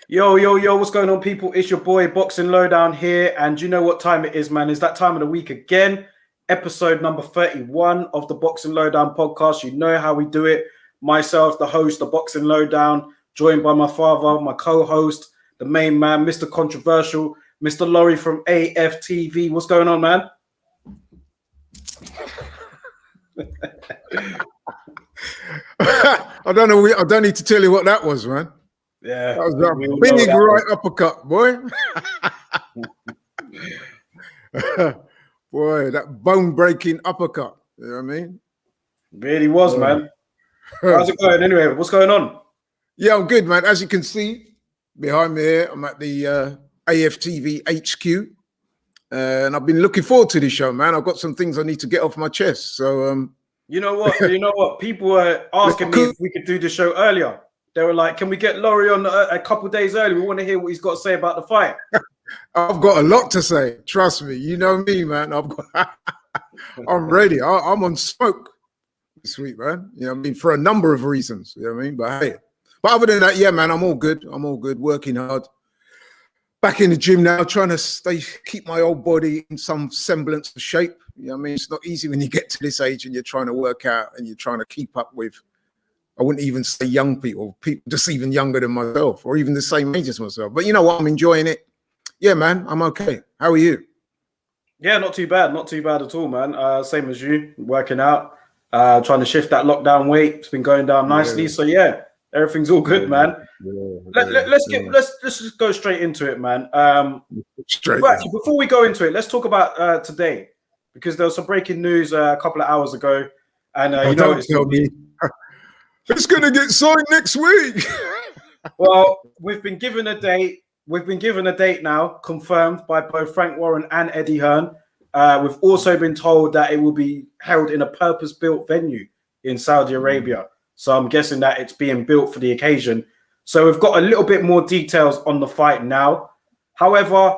Yo, yo, yo, what's going on, people? It's your boy Boxing Lowdown here, and you know what time it is, man. It's that time of the week again. Episode number 31 of the Boxing Lowdown podcast. You know how we do it. Myself, the host, the Boxing Lowdown, joined by my father, my co-host, the main man, Mr. Controversial, Mr. Laurie from AFTV. What's going on, man? I don't know. I don't need to tell you what that was, man. Yeah, that was a big right uppercut, boy. Boy, that bone-breaking uppercut. You know what I mean? Really was, man. How's it going anyway? What's going on? Yeah, I'm good, man. As you can see behind me here, I'm at the AFTV HQ. And I've been looking forward to this show, man. I've got some things I need to get off my chest. So, you know what? People were asking me if we could do the show earlier. They were like, "Can we get Laurie on a couple days early? We want to hear what he's got to say about the fight." I've got a lot to say. Trust me. You know me, man. I'm ready. I'm on smoke this week, man. You know what I mean? For a number of reasons. You know what I mean? But hey, other than that, yeah, man, I'm all good. I'm all good. Working hard. Back in the gym now, trying to keep my old body in some semblance of shape. You know what I mean? It's not easy when you get to this age and you're trying to work out and you're trying to keep up with, I wouldn't even say young people just even younger than myself or even the same age as myself. But you know what? I'm enjoying it. Yeah, man, I'm okay. How are you? Yeah, not too bad. Not too bad at all, man. Same as you, working out, trying to shift that lockdown weight. It's been going down nicely. Yeah. So yeah, everything's all good, man. Let's just go straight into it, man. Actually, before we go into it, let's talk about today, because there was some breaking news a couple of hours ago, and you know it's going to get signed next week. Well, we've been given a date. We've been given a date now, confirmed by both Frank Warren and Eddie Hearn. We've also been told that it will be held in a purpose-built venue in Saudi Arabia. So I'm guessing that it's being built for the occasion. So we've got a little bit more details on the fight now. However,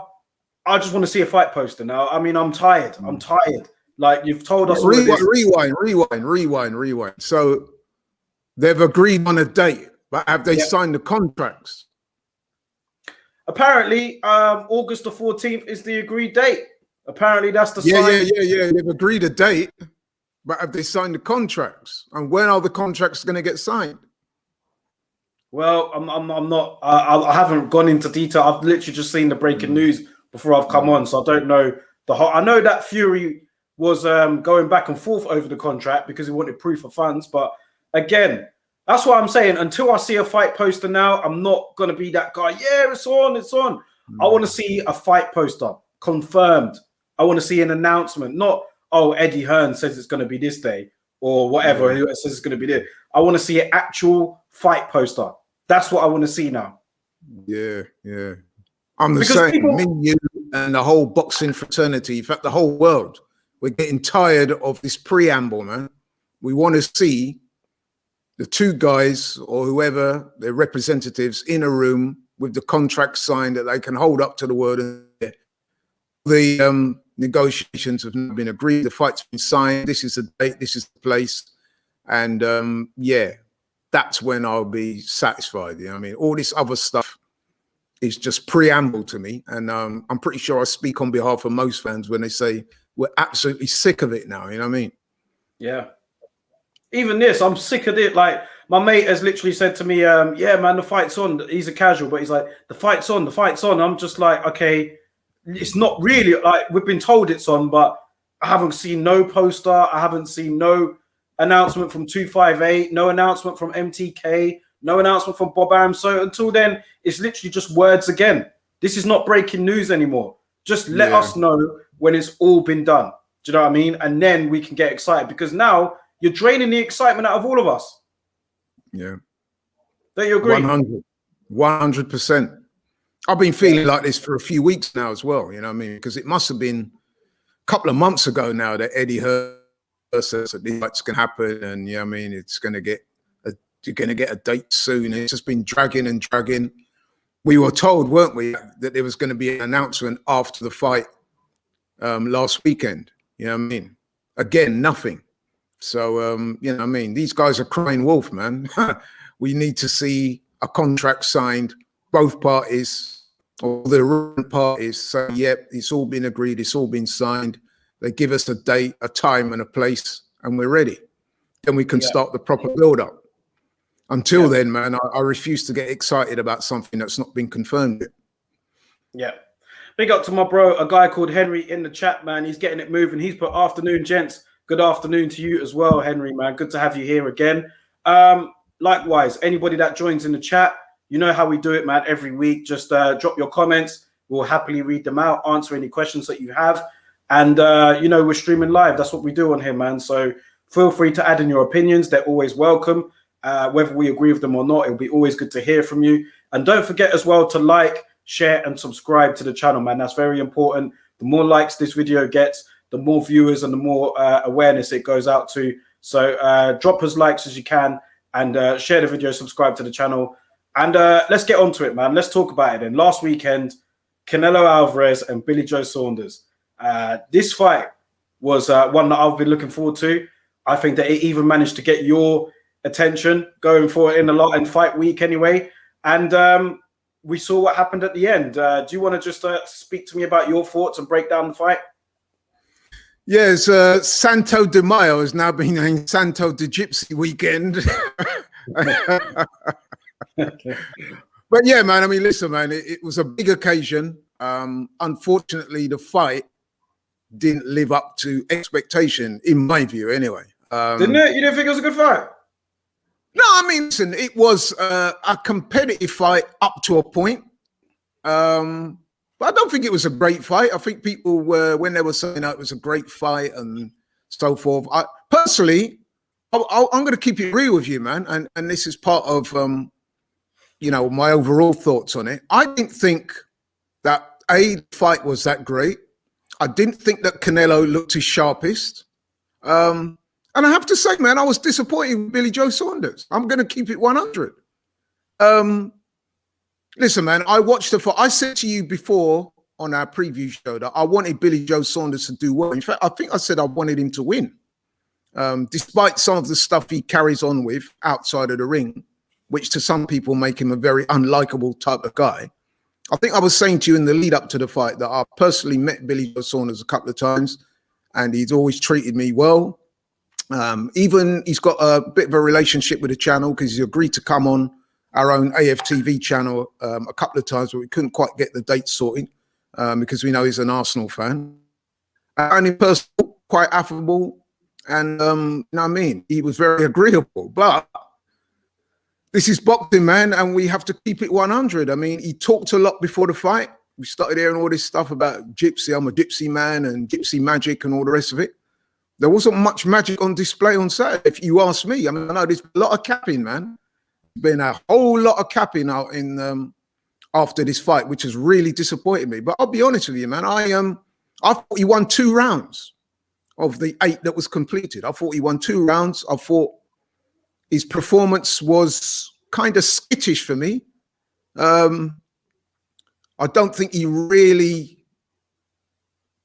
I just want to see a fight poster now. I mean, I'm tired. I'm tired. Like, you've told us. Rewind. So they've agreed on a date, but have they signed the contracts? Apparently, August the 14th is the agreed date. Apparently, that's the sign. Yeah. They've agreed a date, but have they signed the contracts? And when are the contracts going to get signed? Well, I'm not. I haven't gone into detail. I've literally just seen the breaking news before I've come on, so I don't know the whole. I know that Fury was going back and forth over the contract because he wanted proof of funds. But again, that's what I'm saying. Until I see a fight poster now, I'm not going to be that guy. Yeah, it's on. I want to see a fight poster confirmed. I want to see an announcement, not, oh, Eddie Hearn says it's going to be this day or whatever. Who says it's going to be there. I want to see an actual fight poster. That's what I want to see now. Yeah. I'm the same. Me, you, and the whole boxing fraternity, in fact, the whole world, we're getting tired of this preamble, man. We want to see the two guys or whoever, their representatives, in a room with the contract signed that they can hold up to the word. The negotiations have not been agreed. The fight's been signed. This is the date. This is the place. And yeah, that's when I'll be satisfied. You know what I mean? All this other stuff is just preamble to me. And I'm pretty sure I speak on behalf of most fans when they say we're absolutely sick of it now. You know what I mean? Yeah. Even this, I'm sick of it. Like, my mate has literally said to me, yeah, man, the fight's on. He's a casual, but he's like, the fight's on. I'm just like, okay, it's not really, like, we've been told it's on, but I haven't seen no poster. I haven't seen no announcement from 258, no announcement from MTK, no announcement from Bob Arum. So until then, it's literally just words again. This is not breaking news anymore. Just let us know when it's all been done. Do you know what I mean? And then we can get excited, because now you're draining the excitement out of all of us. Yeah. Don't you agree? 100%. I've been feeling like this for a few weeks now as well, you know what I mean? Because it must have been a couple of months ago now that Eddie Hearn says that this fight's going to happen, and, you know what I mean, it's going to get you're going to get a date soon. It's just been dragging and dragging. We were told, weren't we, that there was going to be an announcement after the fight last weekend. You know what I mean? Again, nothing. So, you know what I mean? These guys are crying wolf, man. We need to see a contract signed both parties or the relevant parties say, yep, it's all been agreed, it's all been signed. They give us a date, a time and a place, and we're ready. Then we can start the proper build-up. Until then, man, I refuse to get excited about something that's not been confirmed yet. Yeah. Big up to my bro, a guy called Henry in the chat, man. He's getting it moving. He's put afternoon, gents. Good afternoon to you as well, Henry, man. Good to have you here again. Likewise, anybody that joins in the chat, you know how we do it, man, every week. Just drop your comments. We'll happily read them out, answer any questions that you have. And, you know, we're streaming live. That's what we do on here, man. So feel free to add in your opinions. They're always welcome. Whether we agree with them or not, it'll be always good to hear from you. And don't forget as well to like, share, and subscribe to the channel, man. That's very important. The more likes this video gets, the more viewers and the more awareness it goes out to. So drop as likes as you can and share the video, subscribe to the channel. And let's get on to it, man. Let's talk about it then. Last weekend, Canelo Alvarez and Billy Joe Saunders. This fight was one that I've been looking forward to. I think that it even managed to get your attention going for it in fight week anyway. And we saw what happened at the end. Do you want to just speak to me about your thoughts and break down the fight? Yes, Santo de Mayo has now been named Santo de Gypsy weekend. Okay. But yeah, man, I mean, listen, man, it was a big occasion. Unfortunately, the fight didn't live up to expectation, in my view, anyway. Didn't it? You didn't think it was a good fight? No, I mean, listen, it was a competitive fight up to a point. But I don't think it was a great fight. I think people were, when they were saying that it was a great fight and so forth. Personally, I'm going to keep it real with you, man. And this is part of, you know, my overall thoughts on it. I didn't think that the fight was that great. I didn't think that Canelo looked his sharpest. And I have to say, man, I was disappointed with Billy Joe Saunders. I'm going to keep it 100. Listen, man, I watched the fight. I said to you before on our preview show that I wanted Billy Joe Saunders to do well. In fact, I think I said I wanted him to win, despite some of the stuff he carries on with outside of the ring, which to some people make him a very unlikable type of guy. I think I was saying to you in the lead up to the fight that I personally met Billy Joe Saunders a couple of times and he's always treated me well. Even he's got a bit of a relationship with the channel because he's agreed to come on our own AFTV channel a couple of times, but we couldn't quite get the dates sorted because we know he's an Arsenal fan. And in person, quite affable. And you know what I mean? He was very agreeable. But this is boxing, man, and we have to keep it 100. I mean, he talked a lot before the fight. We started hearing all this stuff about gypsy. I'm a gypsy man and gypsy magic and all the rest of it. There wasn't much magic on display on Saturday, if you ask me. I mean, I know there's a lot of capping, man. Been a whole lot of capping out in after this fight, which has really disappointed me. But I'll be honest with you, man. I thought he won 2 rounds of the 8 that was completed. I thought he won 2 rounds. I thought his performance was kind of skittish for me. I don't think he really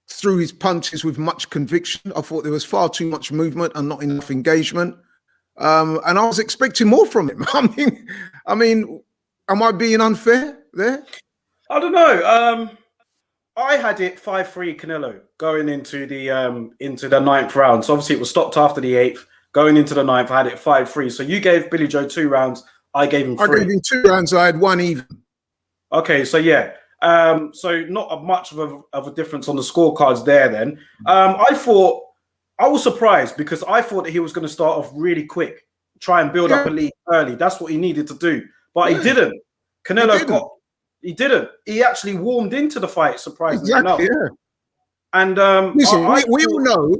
threw his punches with much conviction. I thought there was far too much movement and not enough engagement. And I was expecting more from him. I mean, am I being unfair there? I don't know. I had it 5-3 Canelo going into the 9th round. So obviously it was stopped after the 8th. Going into the 9th, I had it 5-3. So you gave Billy Joe 2 rounds. I gave him 3. I gave him 2 rounds. I had 1 even. Okay, so yeah. So not much of a difference on the scorecards there then. I was surprised because I thought that he was going to start off really quick, try and build up a lead early. That's what he needed to do. But he didn't. He didn't. He actually warmed into the fight, surprisingly enough. Yeah. And listen,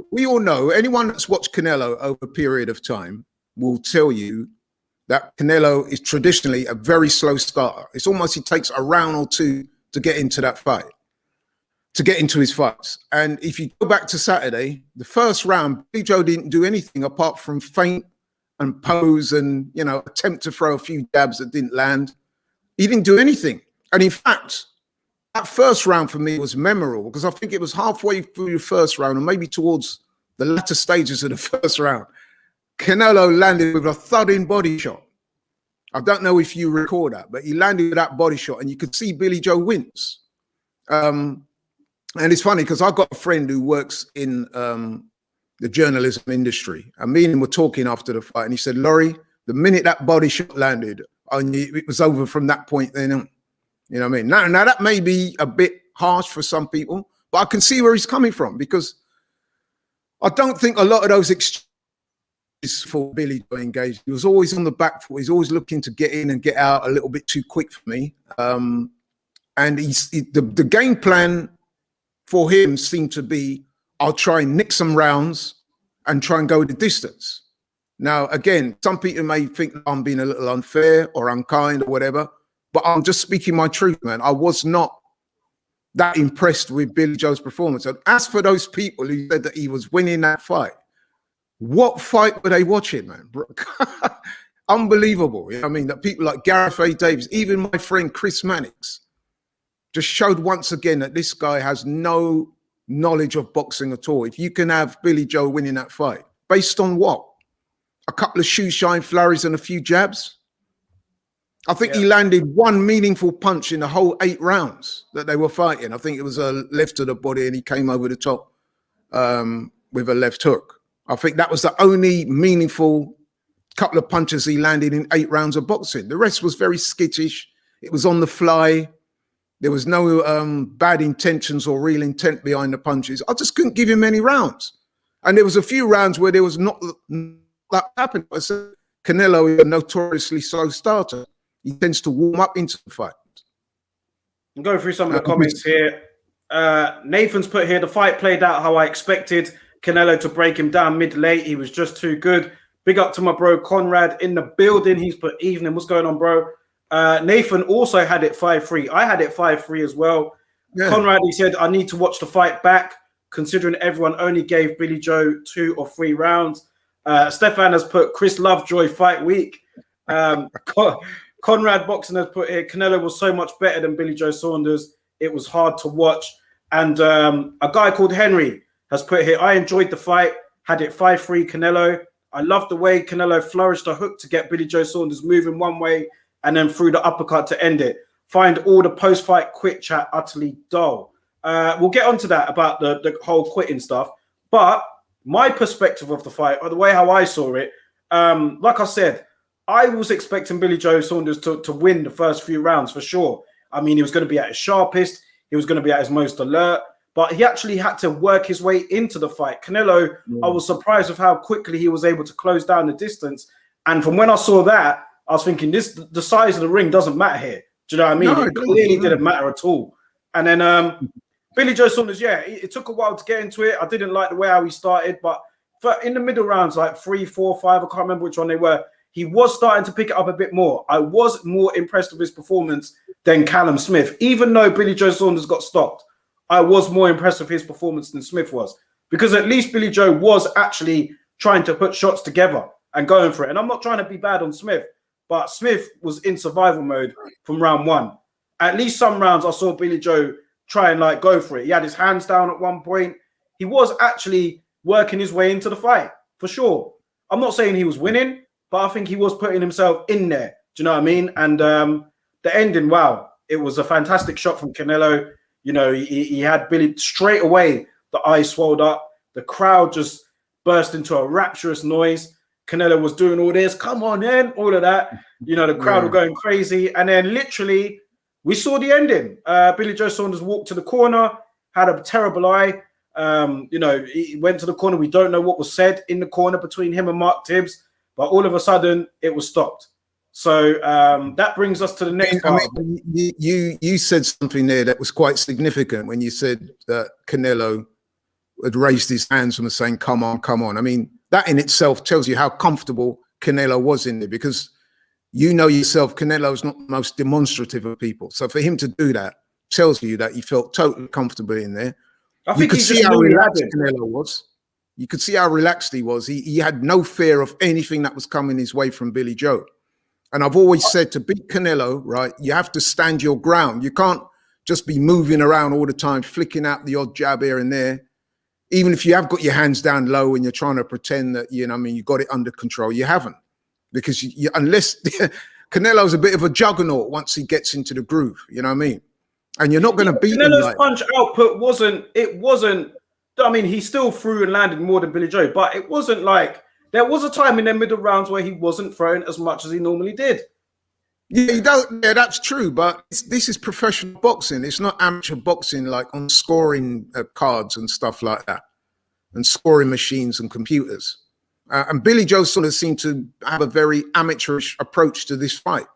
we all know, anyone that's watched Canelo over a period of time will tell you that Canelo is traditionally a very slow starter. It's almost he takes a round or 2 to get into that fight, to get into his fights. And if you go back to Saturday, the first round, Billy Joe didn't do anything apart from feint and pose and, you know, attempt to throw a few jabs that didn't land. He didn't do anything. And in fact, that first round for me was memorable because I think it was halfway through the first round and maybe towards the latter stages of the first round. Canelo landed with a thudding body shot. I don't know if you recall that, but he landed with that body shot and you could see Billy Joe wince. And it's funny because I've got a friend who works in the journalism industry. And me and him were talking after the fight and he said, Laurie, the minute that body shot landed, I knew it was over from that point then on. You know what I mean? Now that may be a bit harsh for some people, but I can see where he's coming from because I don't think a lot of those exchanges for Billy Joe engaged. He was always on the back foot. He's always looking to get in and get out a little bit too quick for me. And the game plan for him seemed to be, I'll try and nick some rounds and try and go the distance. Now, again, some people may think I'm being a little unfair or unkind or whatever, but I'm just speaking my truth, man. I was not that impressed with Billy Joe's performance. And as for those people who said that he was winning that fight, what fight were they watching, man? Unbelievable. You know what I mean? That people like Gareth A. Davis, even my friend Chris Mannix, just showed once again that this guy has no knowledge of boxing at all. If you can have Billy Joe winning that fight, based on what? A couple of shoe shine flurries and a few jabs? I think he landed one meaningful punch in the whole 8 rounds that they were fighting. I think it was a left to the body and he came over the top with a left hook. I think that was the only meaningful couple of punches he landed in 8 rounds of boxing. The rest was very skittish. It was on the fly. There was no bad intentions or real intent behind the punches. I just couldn't give him any rounds. And there was a few rounds where there was not that happened. I said, Canelo is a notoriously slow starter. He tends to warm up into the fight. I'm going through some of the comments here. Nathan's put here, the fight played out how I expected. Canelo to break him down mid-late. He was just too good. Big up to my bro Conrad in the building. He's put evening. What's going on, bro? Nathan also had it 5-3. I had it 5-3 as well. Yeah. Conrad, he said, I need to watch the fight back, considering everyone only gave Billy Joe 2 or 3 rounds. Stefan has put Chris Lovejoy fight week. Conrad Boxing has put here, Canelo was so much better than Billy Joe Saunders. It was hard to watch. And a guy called Henry has put here, I enjoyed the fight, had it 5-3 Canelo. I loved the way Canelo flourished a hook to get Billy Joe Saunders moving one way and then threw the uppercut to end it. Find all the post-fight quit chat utterly dull. We'll get onto that about the whole quitting stuff. But my perspective of the fight, or the way how I saw it, like I said, I was expecting Billy Joe Saunders to win the first few rounds for sure. I mean, he was going to be at his sharpest. He was going to be at his most alert. But he actually had to work his way into the fight. Canelo, I was surprised with how quickly he was able to close down the distance. And from when I saw that, I was thinking, the size of the ring doesn't matter here. Do you know what I mean? No, it clearly didn't matter at all. And then Billy Joe Saunders, it took a while to get into it. I didn't like the way how he started. But in the middle rounds, like 3, 4, 5, I can't remember which one they were, he was starting to pick it up a bit more. I was more impressed with his performance than Callum Smith. Even though Billy Joe Saunders got stopped, I was more impressed with his performance than Smith was. Because at least Billy Joe was actually trying to put shots together and going for it. And I'm not trying to be bad on Smith, but Smith was in survival mode from round 1. At least some rounds I saw Billy Joe try and like go for it. He had his hands down at one point. He was actually working his way into the fight, for sure. I'm not saying he was winning, but I think he was putting himself in there. Do you know what I mean? And the ending, wow, it was a fantastic shot from Canelo. You know, he had Billy straight away. The eyes swelled up. The crowd just burst into a rapturous noise. Canelo was doing all this, come on in, all of that. You know, the crowd were going crazy. And then literally, we saw the ending. Billy Joe Saunders walked to the corner, had a terrible eye. You know, he went to the corner. We don't know what was said in the corner between him and Mark Tibbs. But all of a sudden, it was stopped. So that brings us to the next part. I mean, you said something there that was quite significant when you said that Canelo had raised his hands and was saying, come on, come on. I mean, that in itself tells you how comfortable Canelo was in there because you know yourself, Canelo's not the most demonstrative of people. So for him to do that tells you that he felt totally comfortable in there. I think you could see how relaxed Canelo was. You could see how relaxed he was. He had no fear of anything that was coming his way from Billy Joe. And I've always said to beat Canelo, right, you have to stand your ground. You can't just be moving around all the time, flicking out the odd jab here and there. Even if you have got your hands down low and you're trying to pretend that, you know, I mean, you got it under control, you haven't. Because unless Canelo's a bit of a juggernaut once he gets into the groove. You know what I mean? And you're not going to beat him. Canelo's like punch output wasn't. I mean, he still threw and landed more than Billy Joe, but it wasn't like there was a time in the middle rounds where he wasn't throwing as much as he normally did. Yeah, he does. Yeah, that's true. But this is professional boxing. It's not amateur boxing like on scoring cards and stuff like that, and scoring machines and computers. And Billy Joe sort of seemed to have a very amateurish approach to this fight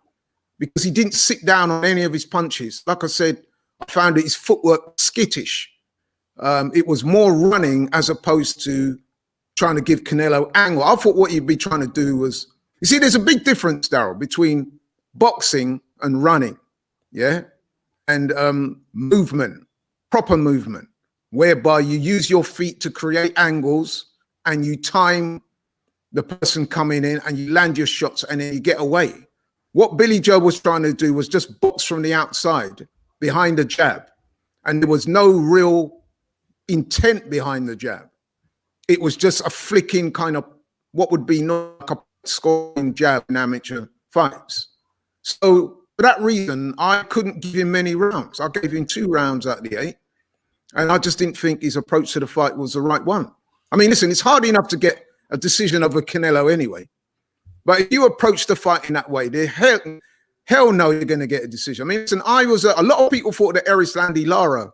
because he didn't sit down on any of his punches. Like I said, I found that his footwork skittish. It was more running as opposed to trying to give Canelo angle. I thought what he'd be trying to do was, you see, there's a big difference, Daryl, between boxing and running, yeah, and movement, proper movement, whereby you use your feet to create angles and you time the person coming in and you land your shots and then you get away. What Billy Joe was trying to do was just box from the outside behind the jab, and there was no real intent behind the jab. It was just a flicking kind of what would be not like a scoring jab in amateur fights. So for that reason, I couldn't give him many rounds. I gave him 2 rounds out of the 8, and I just didn't think his approach to the fight was the right one. I mean, listen, it's hard enough to get a decision over Canelo anyway, but if you approach the fight in that way, hell no, you're going to get a decision. I mean, listen, a lot of people thought that Erislandy Lara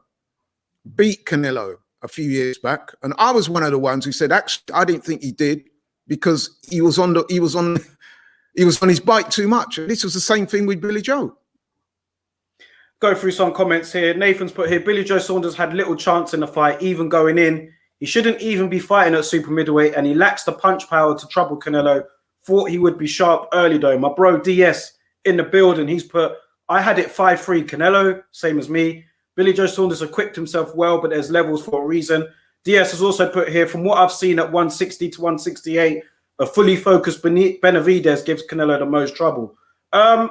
beat Canelo a few years back, and I was one of the ones who said, actually, I didn't think he did because he was on his bike too much. And this was the same thing with Billy Joe. Go through some comments here. Nathan's put here, Billy Joe Saunders had little chance in the fight, even going in. He shouldn't even be fighting at super middleweight, and he lacks the punch power to trouble Canelo. Thought he would be sharp early, though. My bro DS in the building, he's put, I had it 5-3 Canelo, same as me. Billy Joe Saunders equipped himself well, but there's levels for a reason. DS has also put here, from what I've seen at 160 to 168, a fully focused Benavidez gives Canelo the most trouble. I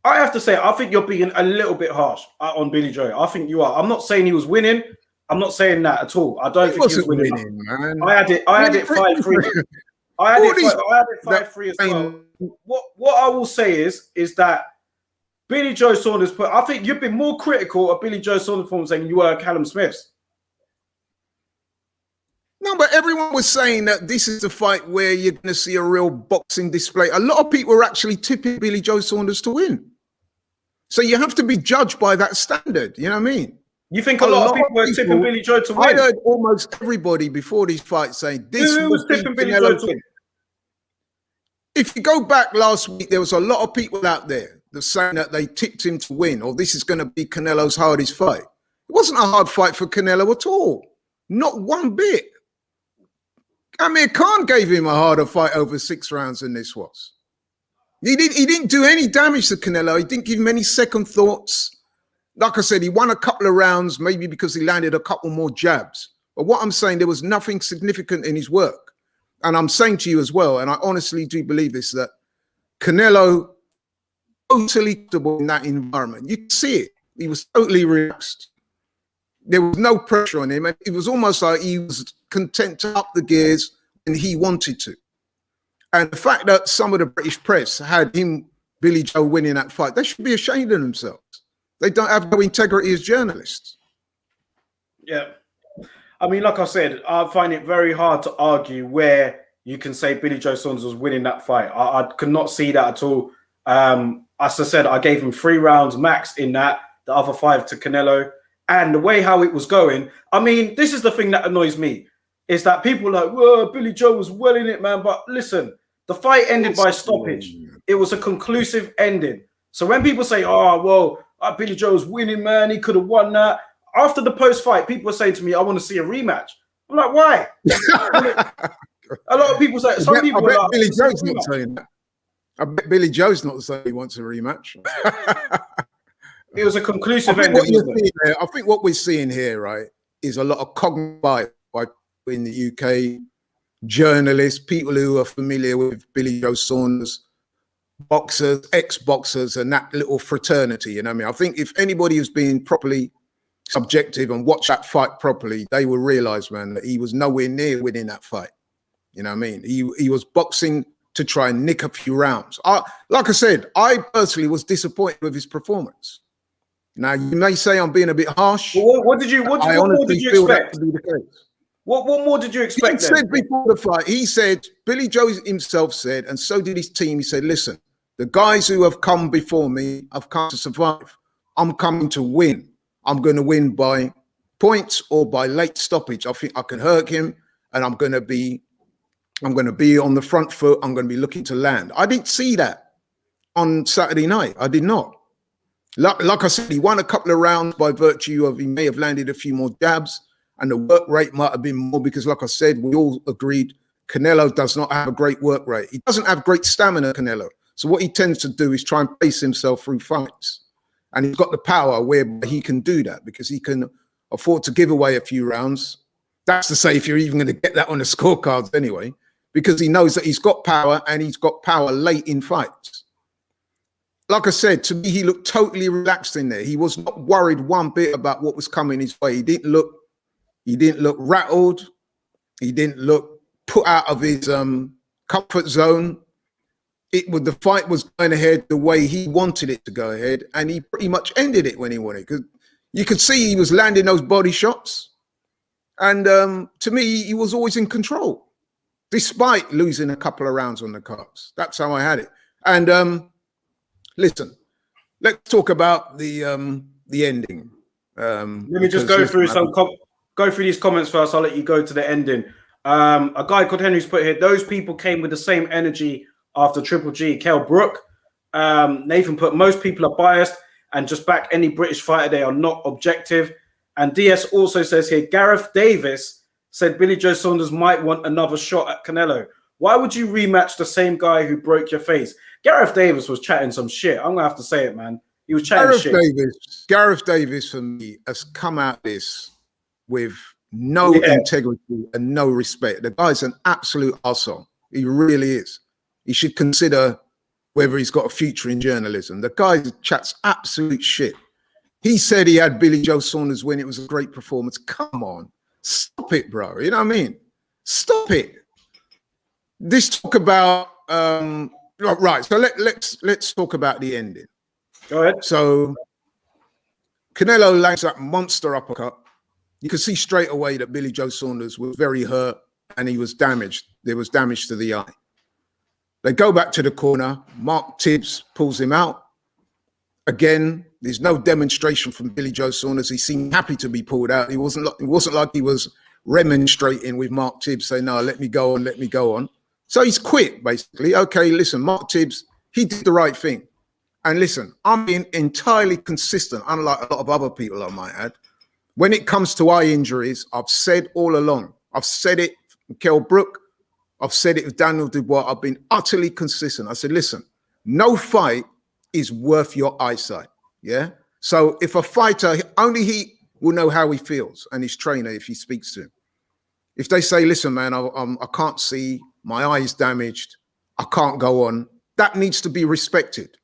have to say, I think you're being a little bit harsh on Billy Joe. I think you are. I'm not saying he was winning. I'm not saying that at all. I don't think he was winning, man. I had it 5-3. I had it 5-3 as well. What I will say is that Billy Joe Saunders put, I think you've been more critical of Billy Joe Saunders form than you were Callum Smith's. No, but everyone was saying that this is the fight where you're going to see a real boxing display. A lot of people were actually tipping Billy Joe Saunders to win. So you have to be judged by that standard. You know what I mean? You think a lot of people were tipping Billy Joe to win? I heard almost everybody before these fights saying this. Who was tipping Billy Joe to win? If you go back last week, there was a lot of people out there that saying that they tipped him to win, or this is going to be Canelo's hardest fight. It wasn't a hard fight for Canelo at all. Not one bit. Amir Khan gave him a harder fight over 6 rounds than this was. He didn't do any damage to Canelo. He didn't give him any second thoughts. Like I said, he won a couple of rounds, maybe because he landed a couple more jabs. But what I'm saying, there was nothing significant in his work. And I'm saying to you as well, and I honestly do believe this, that Canelo totally comfortable in that environment. You can see it. He was totally relaxed. There was no pressure on him. It was almost like he was content to up the gears and he wanted to. And the fact that some of the British press had him, Billy Joe, winning that fight, they should be ashamed of themselves. They don't have no integrity as journalists. Yeah. I mean, like I said, I find it very hard to argue where you can say Billy Joe Saunders was winning that fight. I could not see that at all. As I said, I gave him 3 rounds max in that, the other 5 to Canelo. And the way how it was going, I mean, this is the thing that annoys me, is that people are like, whoa, Billy Joe was well in it, man. But listen, the fight ended by stoppage. It was a conclusive ending. So when people say, oh, well, Billy Joe was winning, man, he could have won that. After the post-fight, people are saying to me, I want to see a rematch. I'm like, why? A lot of people say, some people I bet are like, Billy Joe's not saying that. I bet Billy Joe's not saying he wants a rematch. It was a conclusive ending. I think what we're seeing here, right, is a lot of cognitive bias by people in the UK, journalists, people who are familiar with Billy Joe Saunders, boxers, ex-boxers, and that little fraternity. You know what I mean? I think if anybody has been properly subjective and watched that fight properly, they will realize, man, that he was nowhere near winning that fight. You know what I mean? He was boxing to try and nick a few rounds. Like I said, I personally was disappointed with his performance. Now, you may say I'm being a bit harsh. Well, what more did you expect? That to be the case. What more did you expect? He said before the fight, he said, Billy Joe himself said, and so did his team, he said, listen, the guys who have come before me have come to survive. I'm coming to win. I'm going to win by points or by late stoppage. I think I can hurt him, and I'm going to be on the front foot. I'm going to be looking to land. I didn't see that on Saturday night. I did not. Like I said, he won a couple of rounds by virtue of he may have landed a few more jabs, and the work rate might have been more because, like I said, we all agreed Canelo does not have a great work rate. He doesn't have great stamina, Canelo. So what he tends to do is try and pace himself through fights. And he's got the power whereby he can do that because he can afford to give away a few rounds. That's to say, if you're even going to get that on the scorecards anyway, because he knows that he's got power and he's got power late in fights. Like I said, to me, he looked totally relaxed in there. He was not worried one bit about what was coming his way. He didn't look rattled. He didn't look put out of his comfort zone. The fight was going ahead the way he wanted it to go ahead, and he pretty much ended it when he wanted. Because you could see he was landing those body shots, and to me, he was always in control, despite losing a couple of rounds on the cards. That's how I had it. And listen, let's talk about the ending. Let me just go through these comments first. I'll let you go to the ending. A guy called Henry's put here, those people came with the same energy after Triple G. Kell Brook. Nathan put, most people are biased and just back any British fighter. They are not objective. And DS also says here, Gareth Davis said Billy Joe Saunders might want another shot at Canelo. Why would you rematch the same guy who broke your face? Gareth Davis was chatting some shit. I'm going to have to say it, man. He was chatting shit. Gareth Davis, for me, has come out this with no integrity and no respect. The guy's an absolute arsehole. He really is. He should consider whether he's got a future in journalism. The guy chats absolute shit. He said he had Billy Joe Saunders win. It was a great performance. Come on. Stop it, bro. You know what I mean? Stop it. This talk about right. So let's talk about the ending. Go ahead. So Canelo lands that monster uppercut. You could see straight away that Billy Joe Saunders was very hurt and he was damaged. There was damage to the eye. They go back to the corner. Mark Tibbs pulls him out. Again, there's no demonstration from Billy Joe Saunders. He seemed happy to be pulled out. It wasn't like he was remonstrating with Mark Tibbs, saying, no, let me go on, let me go on. So he's quit, basically. Okay, listen, Mark Tibbs, he did the right thing. And listen, I'm being entirely consistent, unlike a lot of other people, I might add. When it comes to eye injuries, I've said all along. I've said it with Kell Brook. I've said it with Daniel Dubois. I've been utterly consistent. I said, listen, no fight is worth your eyesight, yeah? So if a fighter, only he will know how he feels, and his trainer, if he speaks to him. If they say, listen, man, I can't see, my eye is damaged, I can't go on, that needs to be respected.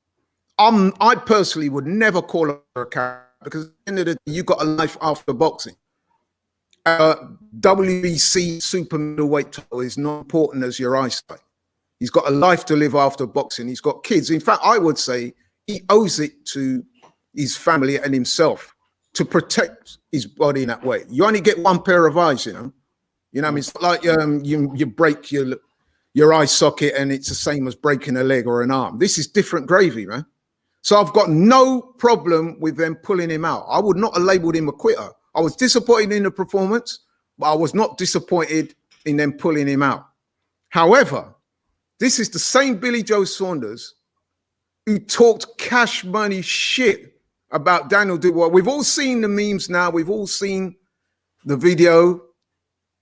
I personally would never call her a character because at the end of the day, you got a life after boxing. WBC super middleweight title is not important as your eyesight. He's got a life to live after boxing. He's got kids. In fact, I would say he owes it to his family and himself to protect his body in that way. You only get one pair of eyes, you know. You know what I mean? It's like you break your eye socket and it's the same as breaking a leg or an arm. This is different gravy, man. So I've got no problem with them pulling him out. I would not have labeled him a quitter. I was disappointed in the performance, but I was not disappointed in them pulling him out. However, this is the same Billy Joe Saunders who talked cash money shit about Daniel Dubois. We've all seen the memes now. We've all seen the video.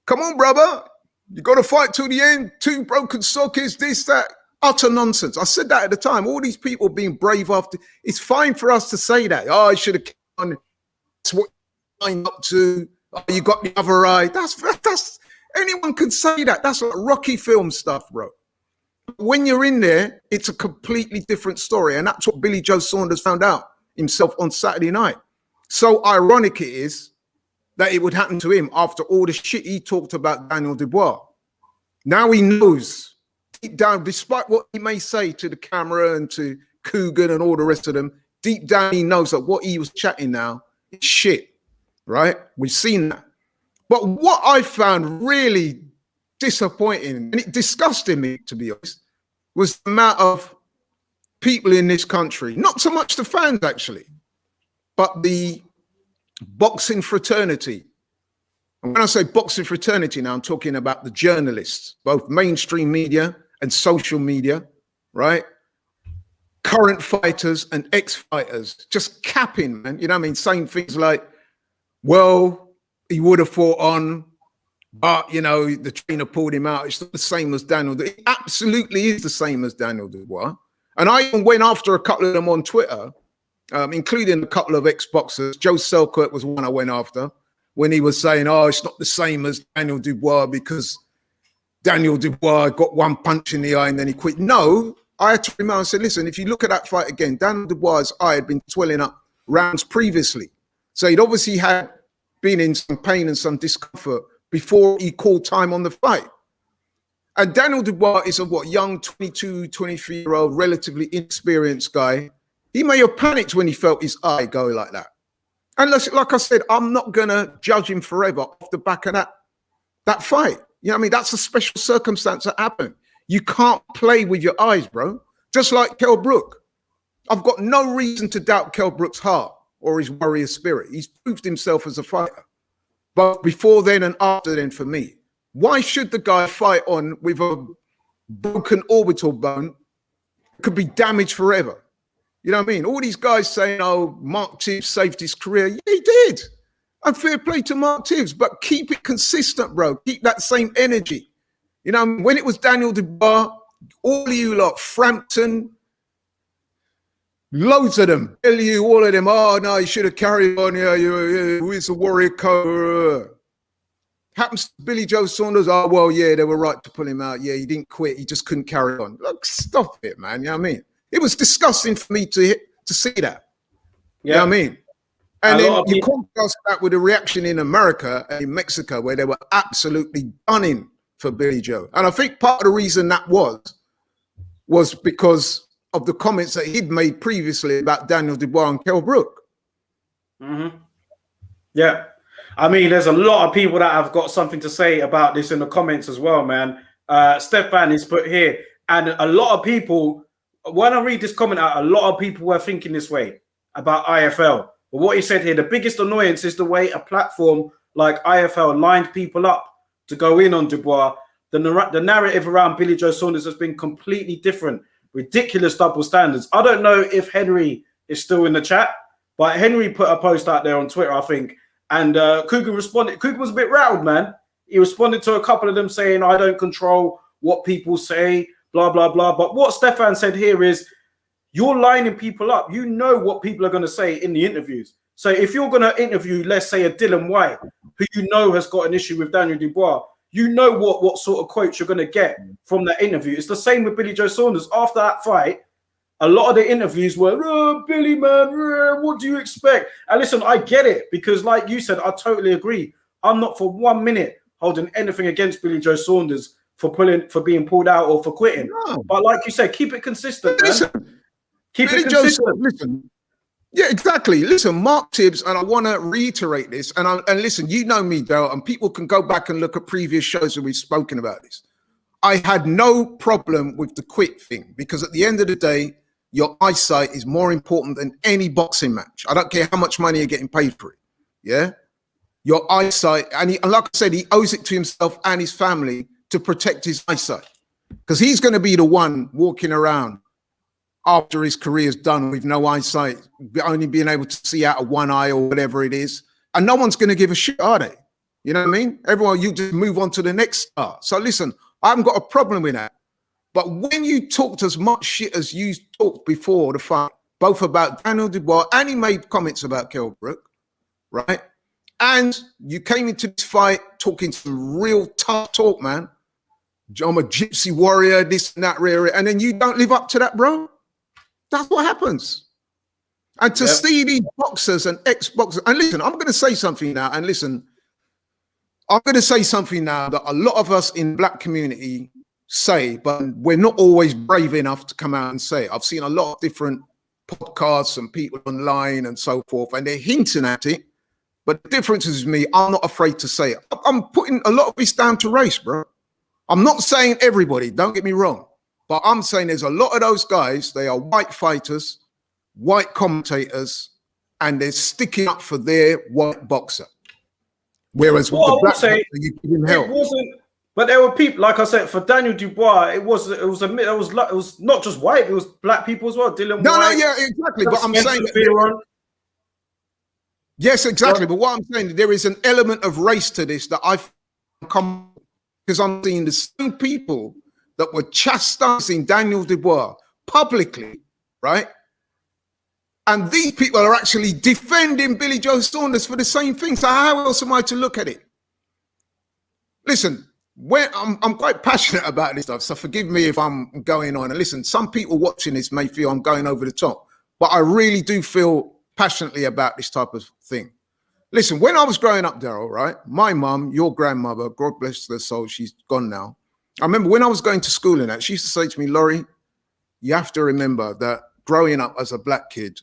Come on, brother. You got to fight to the end. 2 broken sockets, this, that. Utter nonsense. I said that at the time. All these people being brave after. It's fine for us to say that. Oh, I should have kept on. That's what you're signed up to. Oh, you got the other eye. That's anyone can say that. That's like Rocky film stuff, bro. When you're in there, it's a completely different story. And that's what Billy Joe Saunders found out himself on Saturday night. So ironic it is that it would happen to him after all the shit he talked about Daniel Dubois. Now he knows deep down, despite what he may say to the camera and to Coogan and all the rest of them, deep down he knows that what he was chatting now is shit, right? We've seen that. But what I found really disappointing, and it disgusted me, to be honest, was the amount of people in this country, not so much the fans actually, but the boxing fraternity. And when I say boxing fraternity now, I'm talking about the journalists, both mainstream media and social media, right? Current fighters and ex-fighters, just capping, man. You know what I mean? Saying things like, well, he would have fought on, but, you know, the trainer pulled him out. It's not the same as Daniel. It absolutely is the same as Daniel Dubois. And I even went after a couple of them on Twitter, including a couple of ex-boxers. Joe Selkirk was one I went after, when he was saying, oh, it's not the same as Daniel Dubois because Daniel Dubois got one punch in the eye and then he quit. No, I had to remember and said, listen, if you look at that fight again, Daniel Dubois' eye had been swelling up rounds previously. So he'd obviously had been in some pain and some discomfort before he called time on the fight. And Daniel Dubois is a young 22, 23-year-old, relatively inexperienced guy. He may have panicked when he felt his eye go like that. And like I said, I'm not going to judge him forever off the back of that fight. You know what I mean? That's a special circumstance that happened. You can't play with your eyes, bro. Just like Kell Brook. I've got no reason to doubt Kell Brook's heart or his warrior spirit. He's proved himself as a fighter. But before then and after then, for me, why should the guy fight on with a broken orbital bone? Could be damaged forever. You know what I mean? All these guys saying, oh, Mark Tibbs saved his career. Yeah, he did. And fair play to Mark Tibbs, but keep it consistent, bro. Keep that same energy. You know, when it was Daniel Dubois, all of you lot, Frampton, loads of them, you, all of them, oh, no, you should have carried on. Yeah, who is the warrior code? Happens to Billy Joe Saunders. Oh, well, yeah, they were right to pull him out. Yeah, he didn't quit. He just couldn't carry on. Look, stop it, man. You know what I mean? It was disgusting for me to see that. Yeah. You know what I mean? And then you contrast that with the reaction in America and in Mexico, where they were absolutely gunning for Billy Joe. And I think part of the reason that was because of the comments that he'd made previously about Daniel Dubois and Kell Brook. Mm-hmm. Yeah. I mean, there's a lot of people that have got something to say about this in the comments as well, man. Stefan is put here. And a lot of people, when I read this comment out, a lot of people were thinking this way about IFL. But what he said here, the biggest annoyance is the way a platform like IFL lined people up to go in on Dubois. The narrative around Billy Joe Saunders has been completely different. Ridiculous double standards. I don't know if Henry is still in the chat, but Henry put a post out there on Twitter, I think. And Coogan responded. Coogan was a bit riled, man. He responded to a couple of them saying, I don't control what people say, blah, blah, blah. But what Stefan said here is, you're lining people up. You know what people are going to say in the interviews. So if you're going to interview, let's say, a Dylan White, who you know has got an issue with Daniel Dubois, you know what sort of quotes you're going to get from that interview. It's the same with Billy Joe Saunders. After that fight, a lot of the interviews were, oh, Billy, man, what do you expect? And listen, I get it, because like you said, I totally agree. I'm not for 1 minute holding anything against Billy Joe Saunders for being pulled out or for quitting. No. But like you said, keep it consistent, man. Keep it consistent. Listen, yeah, exactly. Listen, Mark Tibbs, and I want to reiterate this, and listen, you know me, Dale, and people can go back and look at previous shows where we've spoken about this. I had no problem with the quit thing, because at the end of the day, your eyesight is more important than any boxing match. I don't care how much money you're getting paid for it. Yeah? Your eyesight, and like I said, he owes it to himself and his family to protect his eyesight, because he's going to be the one walking around after his career's done with no eyesight, only being able to see out of one eye or whatever it is. And no one's going to give a shit, are they? You know what I mean? Everyone, you just move on to the next star. So listen, I haven't got a problem with that. But when you talked as much shit as you talked before the fight, both about Daniel Dubois, and he made comments about Kell Brook, right? And you came into this fight talking some real tough talk, man. I'm a gypsy warrior, this and that, and then you don't live up to that, bro. That's what happens. And to see these boxers and ex-boxers, and listen, I'm going to say something now, that a lot of us in black community say, but we're not always brave enough to come out and say it. I've seen a lot of different podcasts and people online and so forth, and they're hinting at it. But the difference is me, I'm not afraid to say it. I'm putting a lot of this down to race, bro. I'm not saying everybody, don't get me wrong, but I'm saying there's a lot of those guys, they are white fighters, white commentators, and they're sticking up for their white boxer. Whereas with the black boxer, you give him help. It wasn't, but there were people, like I said, for Daniel Dubois, it was not just white, it was black people as well. Dylan White, yeah, exactly. But I'm saying that yes, exactly. But what I'm saying, there is an element of race to this that I've come, because I'm seeing the same people that were chastising Daniel Dubois publicly, right? And these people are actually defending Billy Joe Saunders for the same thing. So how else am I to look at it? Listen, I'm quite passionate about this stuff, so forgive me if I'm going on. And listen, some people watching this may feel I'm going over the top, but I really do feel passionately about this type of thing. Listen, when I was growing up, Daryl, right, my mum, your grandmother, God bless her soul, she's gone now. I remember when I was going to school and that, she used to say to me, Laurie, you have to remember that growing up as a black kid,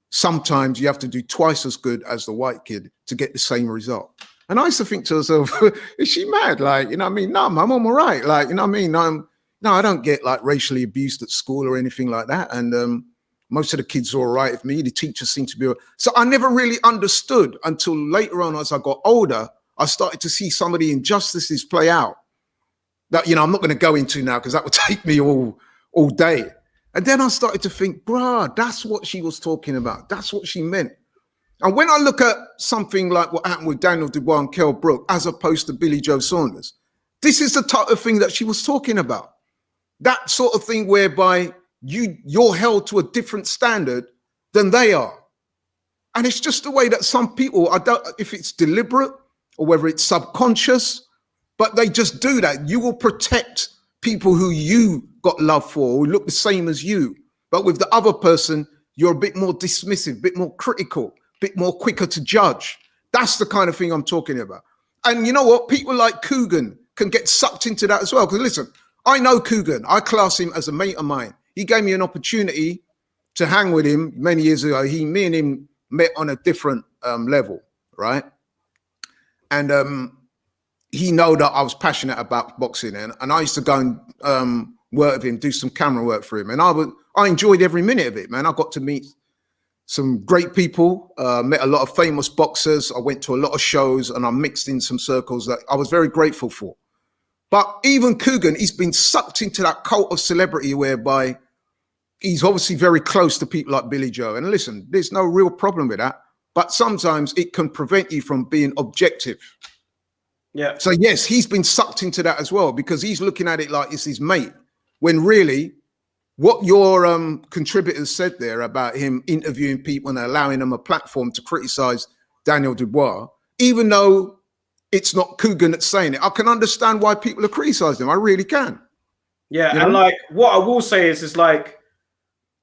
sometimes you have to do twice as good as the white kid to get the same result. And I used to think to myself, is she mad? Like, you know what I mean? No, Mum, I'm all right. Like, you know what I mean? No, I don't get like racially abused at school or anything like that. And most of the kids are all right with me. The teachers seem to be all right. So I never really understood until later on, as I got older, I started to see some of the injustices play out that, you know, I'm not going to go into now because that would take me all day. And then I started to think, bruh, that's what she was talking about. That's what she meant. And when I look at something like what happened with Daniel Dubois and Kell Brook, as opposed to Billy Joe Saunders, this is the type of thing that she was talking about. That sort of thing whereby you're held to a different standard than they are. And it's just the way that some people, I don't, if it's deliberate or whether it's subconscious, but they just do that. You will protect people who you got love for, who look the same as you. But with the other person, you're a bit more dismissive, a bit more critical, a bit more quicker to judge. That's the kind of thing I'm talking about. And you know what? People like Coogan can get sucked into that as well. Because listen, I know Coogan. I class him as a mate of mine. He gave me an opportunity to hang with him many years ago. Me and him met on a different level, right? And he know that I was passionate about boxing, and I used to go and work with him, do some camera work for him, and I enjoyed every minute of it, man. I got to meet some great people, met a lot of famous boxers. I went to a lot of shows, and I mixed in some circles that I was very grateful for. But even Coogan, he's been sucked into that cult of celebrity whereby he's obviously very close to people like Billy Joe. And listen, there's no real problem with that, but sometimes it can prevent you from being objective. Yeah. So yes, he's been sucked into that as well, because he's looking at it like it's his mate, when really what your contributors said there about him interviewing people and allowing them a platform to criticize Daniel Dubois, even though it's not Coogan that's saying it, I can understand why people are criticizing him. I really can. Yeah, you know? And like what I will say is like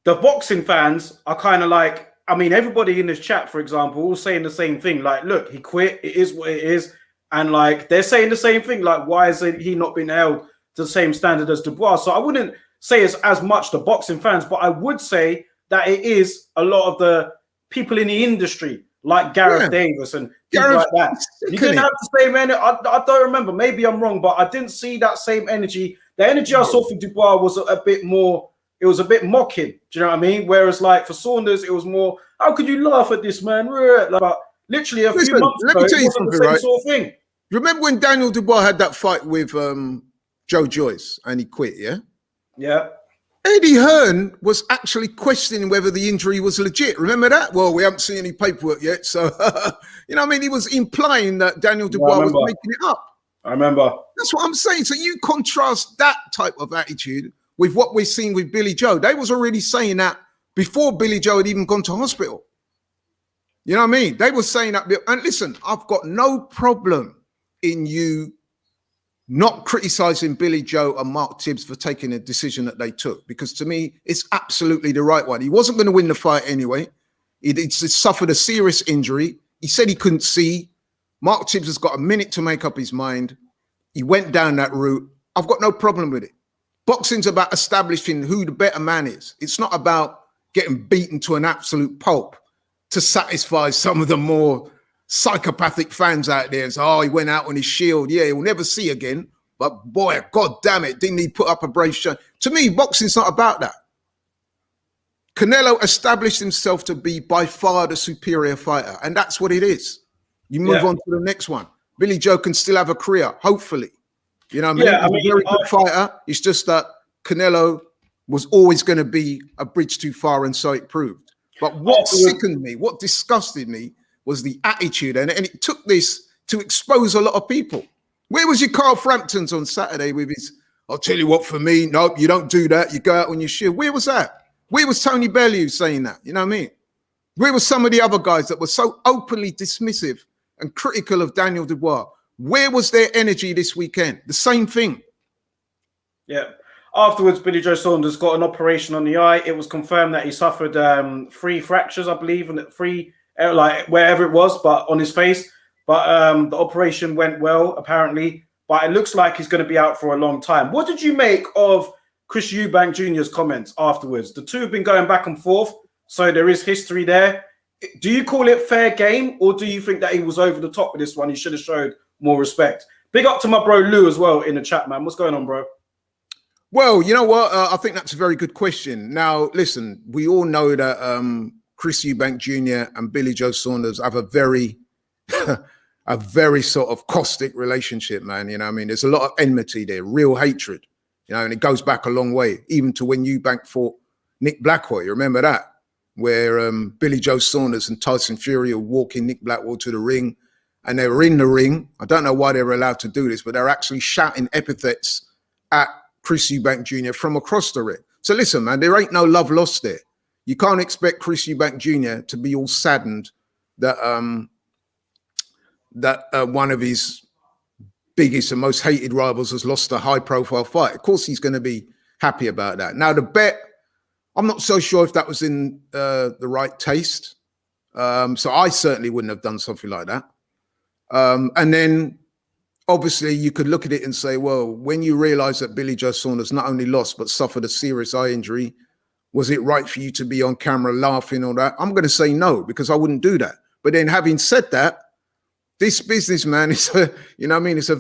the boxing fans are kind of like, I mean, everybody in this chat, for example, all saying the same thing. Like, look, he quit. It is what it is. And like they're saying the same thing. Like, why is he not been held to the same standard as Dubois? So I wouldn't say it's as much the boxing fans, but I would say that it is a lot of the people in the industry, like Gareth Davis and people like that. You didn't have the same energy. I don't remember. Maybe I'm wrong, but I didn't see that same energy. The energy I saw for Dubois was a bit more. It was a bit mocking. Do you know what I mean? Whereas like for Saunders, it was more, how could you laugh at this, man? Like, literally a few months ago, it wasn't the same sort of thing. Remember when Daniel Dubois had that fight with Joe Joyce and he quit, yeah? Yeah. Eddie Hearn was actually questioning whether the injury was legit. Remember that? Well, we haven't seen any paperwork yet. So, you know what I mean? He was implying that Daniel Dubois was making it up. I remember. That's what I'm saying. So you contrast that type of attitude with what we're seeing with Billy Joe. They was already saying that before Billy Joe had even gone to hospital. You know what I mean? They were saying that. And listen, I've got no problem in you not criticizing Billy Joe and Mark Tibbs for taking a decision that they took, because to me, it's absolutely the right one. He wasn't going to win the fight anyway. He suffered a serious injury. He said he couldn't see. Mark Tibbs has got a minute to make up his mind. He went down that route. I've got no problem with it. Boxing's about establishing who the better man is. It's not about getting beaten to an absolute pulp to satisfy some of the more psychopathic fans out there. So, oh, he went out on his shield. Yeah, he'll never see again. But boy, God damn it, didn't he put up a brave show? To me, boxing's not about that. Canelo established himself to be by far the superior fighter, and that's what it is. You move on to the next one. Billy Joe can still have a career, hopefully. You know what I mean? He's a very good fighter. It's just that Canelo was always going to be a bridge too far, and so it proved. But what sickened me, what disgusted me, was the attitude, and it took this to expose a lot of people. Where was your Carl Framptons on Saturday with his, I'll tell you what, for me, no, you don't do that. You go out on your shield. Where was that? Where was Tony Bellew saying that? You know what I mean? Where were some of the other guys that were so openly dismissive and critical of Daniel Dubois? Where was their energy this weekend? The same thing. Yeah. Afterwards, Billy Joe Saunders got an operation on the eye. It was confirmed that he suffered 3 fractures, I believe, and 3, like wherever it was, but on his face. But the operation went well, apparently. But it looks like he's going to be out for a long time. What did you make of Chris Eubank Jr.'s comments afterwards? The two have been going back and forth, so there is history there. Do you call it fair game, or do you think that he was over the top with this one? He should have showed more respect. Big up to my bro Lou as well in the chat, man. What's going on, bro? Well, you know what? I think that's a very good question. Now, listen, we all know that Chris Eubank Jr. and Billy Joe Saunders have a very, a very sort of caustic relationship, man. You know what I mean? There's a lot of enmity there, real hatred, you know, and it goes back a long way, even to when Eubank fought Nick Blackwell. You remember that? Where Billy Joe Saunders and Tyson Fury were walking Nick Blackwell to the ring, and they were in the ring. I don't know why they were allowed to do this, but they're actually shouting epithets at Chris Eubank Jr. from across the ring. So listen, man, there ain't no love lost there. You can't expect Chris Eubank Jr. to be all saddened that one of his biggest and most hated rivals has lost a high-profile fight. Of course, he's going to be happy about that. Now, the bet, I'm not so sure if that was in the right taste. So I certainly wouldn't have done something like that. And then, obviously, you could look at it and say, well, when you realize that Billy Joe Saunders not only lost, but suffered a serious eye injury, was it right for you to be on camera laughing or that? I'm going to say no, because I wouldn't do that. But then having said that, this business, man, is a, you know what I mean? It's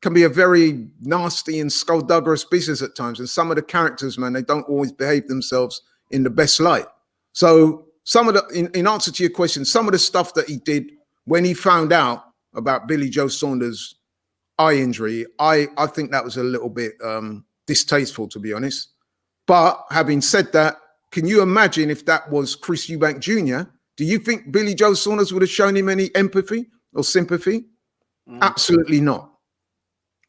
can be a very nasty and skullduggerous business at times. And some of the characters, man, they don't always behave themselves in the best light. So some of the, in answer to your question, some of the stuff that he did when he found out about Billy Joe Saunders' eye injury, I think that was a little bit distasteful, to be honest. But having said that, can you imagine if that was Chris Eubank Jr.? Do you think Billy Joe Saunders would have shown him any empathy or sympathy? Absolutely not.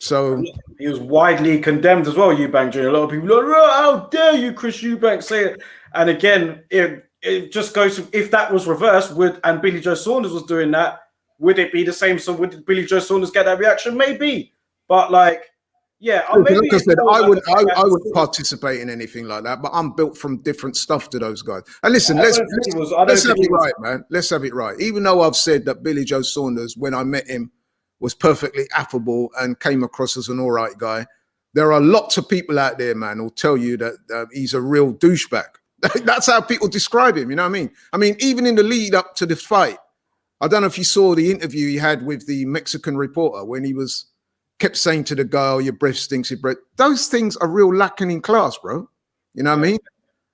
So he was widely condemned as well, Eubank Jr. A lot of people are like, oh, how dare you, Chris Eubank, say it? And again, it just goes to, if that was reversed, and Billy Joe Saunders was doing that, would it be the same? So would Billy Joe Saunders get that reaction? Maybe. But like, yeah, maybe like I said, I wouldn't participate in anything like that, but I'm built from different stuff to those guys. And listen, let's have it right, man. Let's have it right. Even though I've said that Billy Joe Saunders, when I met him, was perfectly affable and came across as an all right guy, there are lots of people out there, man, who'll tell you that he's a real douchebag. That's how people describe him, you know what I mean? I mean, even in the lead up to the fight, I don't know if you saw the interview he had with the Mexican reporter when he kept saying to the guy, oh, your breath stinks, your breath. Those things are real lacking in class, bro. You know what I mean?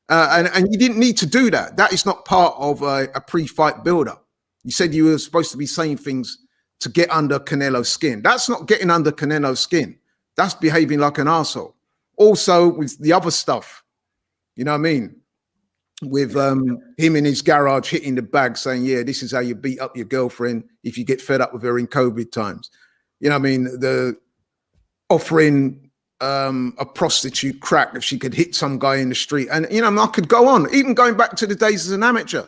And you didn't need to do that. That is not part of a pre-fight build-up. You said you were supposed to be saying things to get under Canelo's skin. That's not getting under Canelo's skin. That's behaving like an arsehole. Also, with the other stuff, you know what I mean? With him in his garage hitting the bag saying, yeah, this is how you beat up your girlfriend if you get fed up with her in COVID times. You know what I mean? The offering a prostitute crack if she could hit some guy in the street. And, you know, I could go on, even going back to the days as an amateur,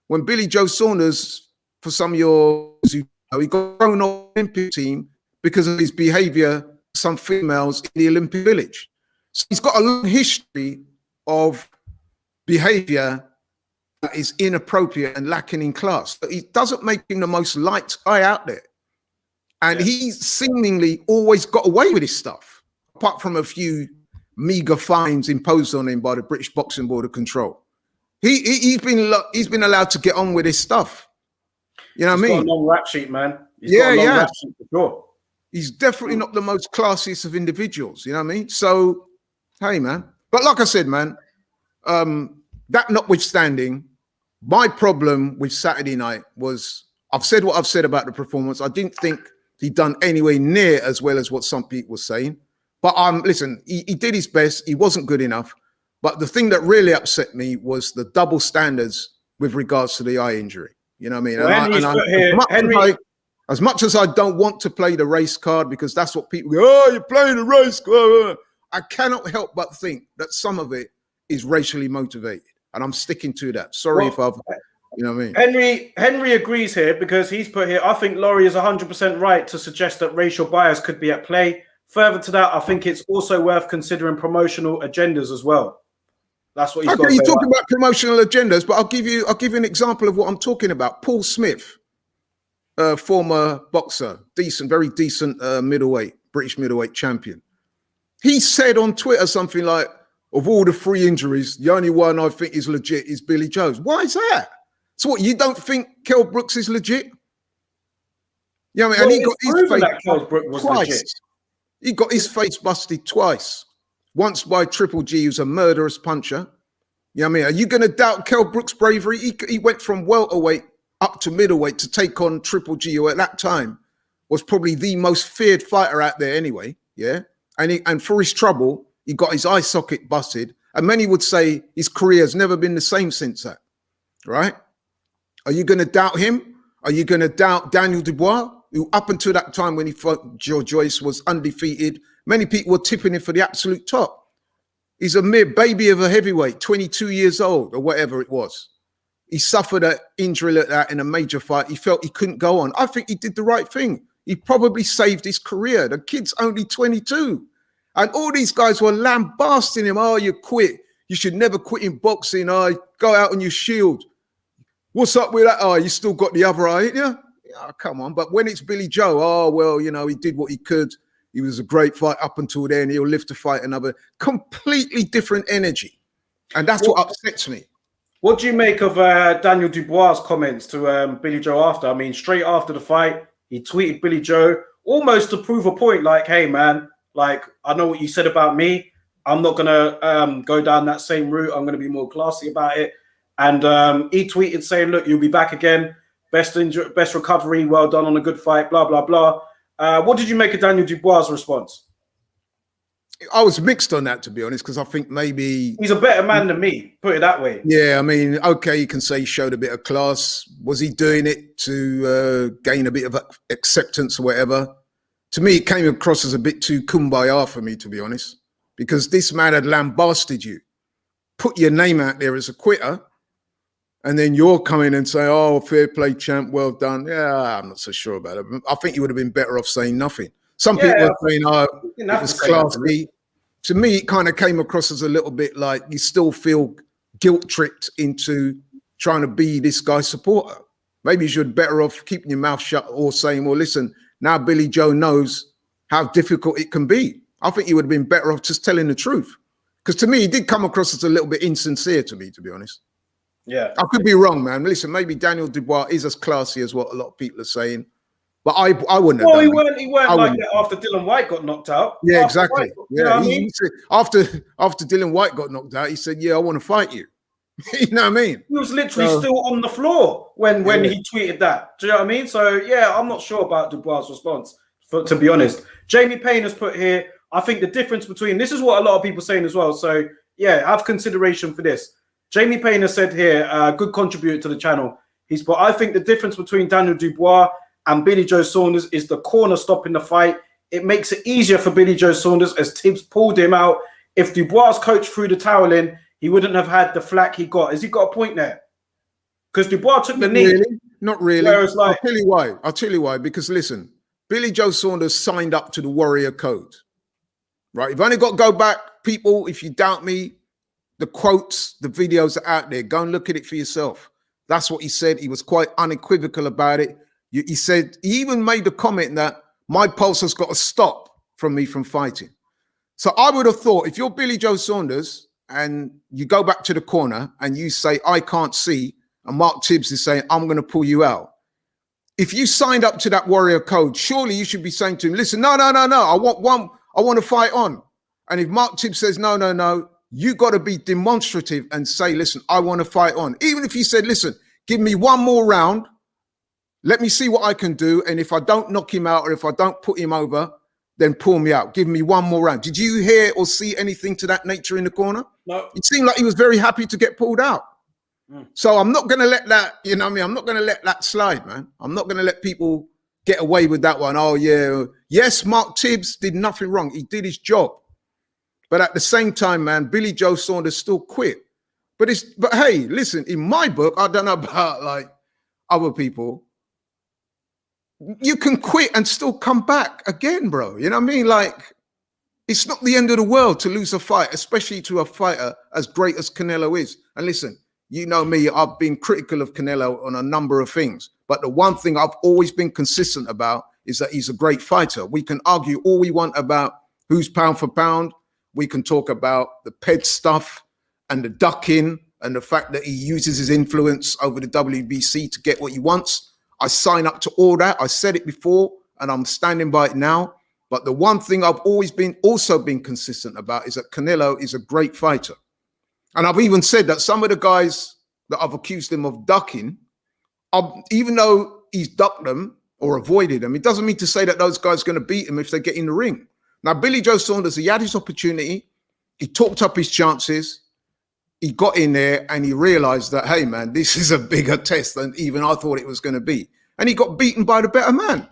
when Billy Joe Saunders, for some of your, he got thrown off the Olympic team because of his behavior with some females in the Olympic Village. So he's got a long history of behavior that is inappropriate and lacking in class. But it doesn't make him the most liked guy out there. And he seemingly always got away with his stuff. apart from a few meager fines imposed on him by the British Boxing Board of Control. He's been allowed to get on with his stuff. You know what I mean? He's got a long rap sheet, man. He's got a long rap sheet for sure. He's definitely not the most classiest of individuals. You know what I mean? So, hey, man. But like I said, man, that notwithstanding, my problem with Saturday night was, I've said what I've said about the performance. I didn't think he'd done anywhere near as well as what some people were saying. But listen, he did his best. He wasn't good enough. But the thing that really upset me was the double standards with regards to the eye injury. You know what I mean? As much as I don't want to play the race card, because that's what people go, oh, you're playing the race card. I cannot help but think that some of it is racially motivated. And I'm sticking to that. Sorry if I've, you know what I mean? Henry agrees here because he's put here, I think Laurie is 100% right to suggest that racial bias could be at play. Further to that, I think it's also worth considering promotional agendas as well. That's what he's got. You're talking about promotional agendas, but I'll give you an example of what I'm talking about. Paul Smith, former boxer, very decent British middleweight champion. He said on Twitter something like, of all the 3 injuries, the only one I think is legit is Billy Joe's. Why is that? So what, you don't think Kell Brooks is legit? You know what I mean? Well, and he got his face twice. Legit. He got his face busted twice. Once by Triple G, who's a murderous puncher. You know what I mean? Are you going to doubt Kell Brooks' bravery? He went from welterweight up to middleweight to take on Triple G, who at that time was probably the most feared fighter out there anyway. Yeah. And for his trouble, he got his eye socket busted. And many would say his career has never been the same since that. Right? Are you going to doubt him? Are you going to doubt Daniel Dubois, who up until that time when he fought Joe Joyce was undefeated? Many people were tipping him for the absolute top. He's a mere baby of a heavyweight, 22 years old or whatever it was. He suffered an injury like that in a major fight. He felt he couldn't go on. I think he did the right thing. He probably saved his career. The kid's only 22. And all these guys were lambasting him. Oh, you quit. You should never quit in boxing. Oh, go out on your shield. What's up with that? Oh, you still got the other eye, ain't you? Oh, come on. But when it's Billy Joe, oh, well, you know, he did what he could. He was a great fight up until then. He'll live to fight another. Completely different energy. And that's what upsets me. What do you make of Daniel Dubois' comments to Billy Joe after? I mean, straight after the fight, he tweeted Billy Joe almost to prove a point like, hey, man, like, I know what you said about me. I'm not going to go down that same route. I'm going to be more classy about it. And he tweeted saying, look, you'll be back again. Best recovery. Well done on a good fight, blah, blah, blah. What did you make of Daniel Dubois' response? I was mixed on that, to be honest, because I think maybe he's a better man than me, put it that way. Yeah, I mean, okay, you can say he showed a bit of class. Was he doing it to gain a bit of acceptance or whatever? To me, it came across as a bit too kumbaya for me, to be honest, because this man had lambasted you, put your name out there as a quitter, and then you're coming and say, oh, fair play, champ, well done. Yeah, I'm not so sure about it. I think you would have been better off saying nothing. Some people are saying, oh, it was classy. To me, it kind of came across as a little bit like you still feel guilt-tripped into trying to be this guy's supporter. Maybe you're better off keeping your mouth shut or saying, well, listen, now Billy Joe knows how difficult it can be. I think you would have been better off just telling the truth. Because to me, he did come across as a little bit insincere to me, to be honest. Yeah. I could be wrong, man. Listen, maybe Daniel Dubois is as classy as what a lot of people are saying. But I wouldn't have done it. He weren't like that after Dylan White got knocked out. Yeah, exactly. You know what I mean? He said, after Dylan White got knocked out, he said, yeah, I want to fight you. You know what I mean? He was literally still on the floor when he tweeted that. Do you know what I mean? So, yeah, I'm not sure about Dubois' response, to be honest. Jamie Payne has put here, I think the difference between, this is what a lot of people are saying as well. So, yeah, have consideration for this. Jamie Payne has said here, good contributor to the channel. He's put, I think the difference between Daniel Dubois and Billy Joe Saunders is the corner stopping the fight. It makes it easier for Billy Joe Saunders as Tibbs pulled him out. If Dubois' coach threw the towel in, he wouldn't have had the flack he got. Has he got a point there? Because Dubois took the knee. Not really. Whereas, like, I'll tell you why. Because listen, Billy Joe Saunders signed up to the Warrior Code. Right? You've only got to go back, people, if you doubt me, the quotes, the videos are out there. Go and look at it for yourself. That's what he said. He was quite unequivocal about it. He said, he even made the comment that my pulse has got to stop from me from fighting. So I would have thought if you're Billy Joe Saunders and you go back to the corner and you say, I can't see, and Mark Tibbs is saying, I'm going to pull you out. If you signed up to that Warrior Code, surely you should be saying to him, listen, no, I want to fight on. And if Mark Tibbs says, no, you got to be demonstrative and say, listen, I want to fight on. Even if he said, listen, give me one more round, let me see what I can do. And if I don't knock him out or if I don't put him over, then pull me out. Give me one more round. Did you hear or see anything to that nature in the corner? No. It seemed like he was very happy to get pulled out. So I'm not going to let that, you know what I mean? I'm not going to let that slide, man. I'm not going to let people get away with that one. Oh, yeah. Yes, Mark Tibbs did nothing wrong. He did his job. But at the same time, man, Billy Joe Saunders still quit. But hey, listen, in my book, I don't know about like other people, you can quit and still come back again, bro. You know what I mean? Like, it's not the end of the world to lose a fight, especially to a fighter as great as Canelo is. And listen, you know me, I've been critical of Canelo on a number of things. But the one thing I've always been consistent about is that he's a great fighter. We can argue all we want about who's pound for pound. We can talk about the ped stuff and the ducking and the fact that he uses his influence over the WBC to get what he wants. I sign up to all that. I said it before and I'm standing by it now. But the one thing I've always been consistent about is that Canelo is a great fighter. And I've even said that some of the guys that I've accused him of ducking, even though he's ducked them or avoided them, it doesn't mean to say that those guys are going to beat him if they get in the ring. Now, Billy Joe Saunders, he had his opportunity. He talked up his chances. He got in there and he realized that, hey, man, this is a bigger test than even I thought it was going to be. And he got beaten by the better man.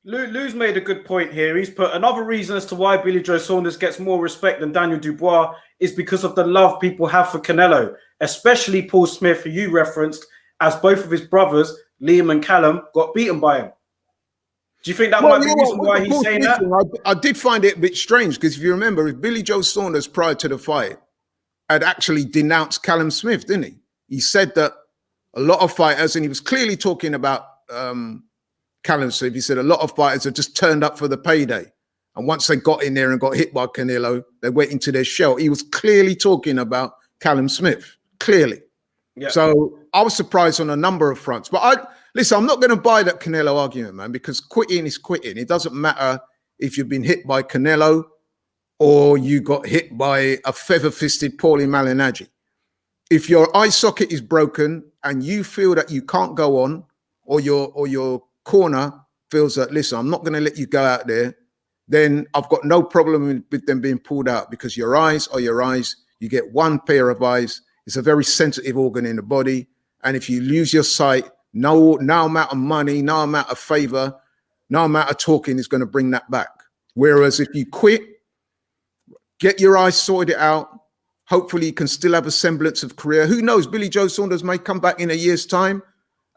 Lou's made a good point here. He's put another reason as to why Billy Joe Saunders gets more respect than Daniel Dubois is because of the love people have for Canelo, especially Paul Smith, who you referenced, as both of his brothers, Liam and Callum, got beaten by him. Do you think that might be the reason why he's saying that? I did find it a bit strange because if you remember, if Billy Joe Saunders prior to the fight had actually denounced Callum Smith, didn't he? He said that a lot of fighters, and he was clearly talking about Callum Smith, he said a lot of fighters have just turned up for the payday. And once they got in there and got hit by Canelo, they went into their shell. He was clearly talking about Callum Smith, clearly. Yeah. So I was surprised on a number of fronts. But listen, I'm not going to buy that Canelo argument, man, because quitting is quitting. It doesn't matter if you've been hit by Canelo or you got hit by a feather-fisted Paulie Malignaggi. If your eye socket is broken and you feel that you can't go on, or your corner feels that, listen, I'm not going to let you go out there, then I've got no problem with them being pulled out, because your eyes are your eyes. You get one pair of eyes. It's a very sensitive organ in the body. And if you lose your sight, no amount of money, no amount of favor, no amount of talking is going to bring that back. Whereas if you quit, get your eyes sorted out, hopefully you can still have a semblance of career. Who knows? Billy Joe Saunders may come back in a year's time.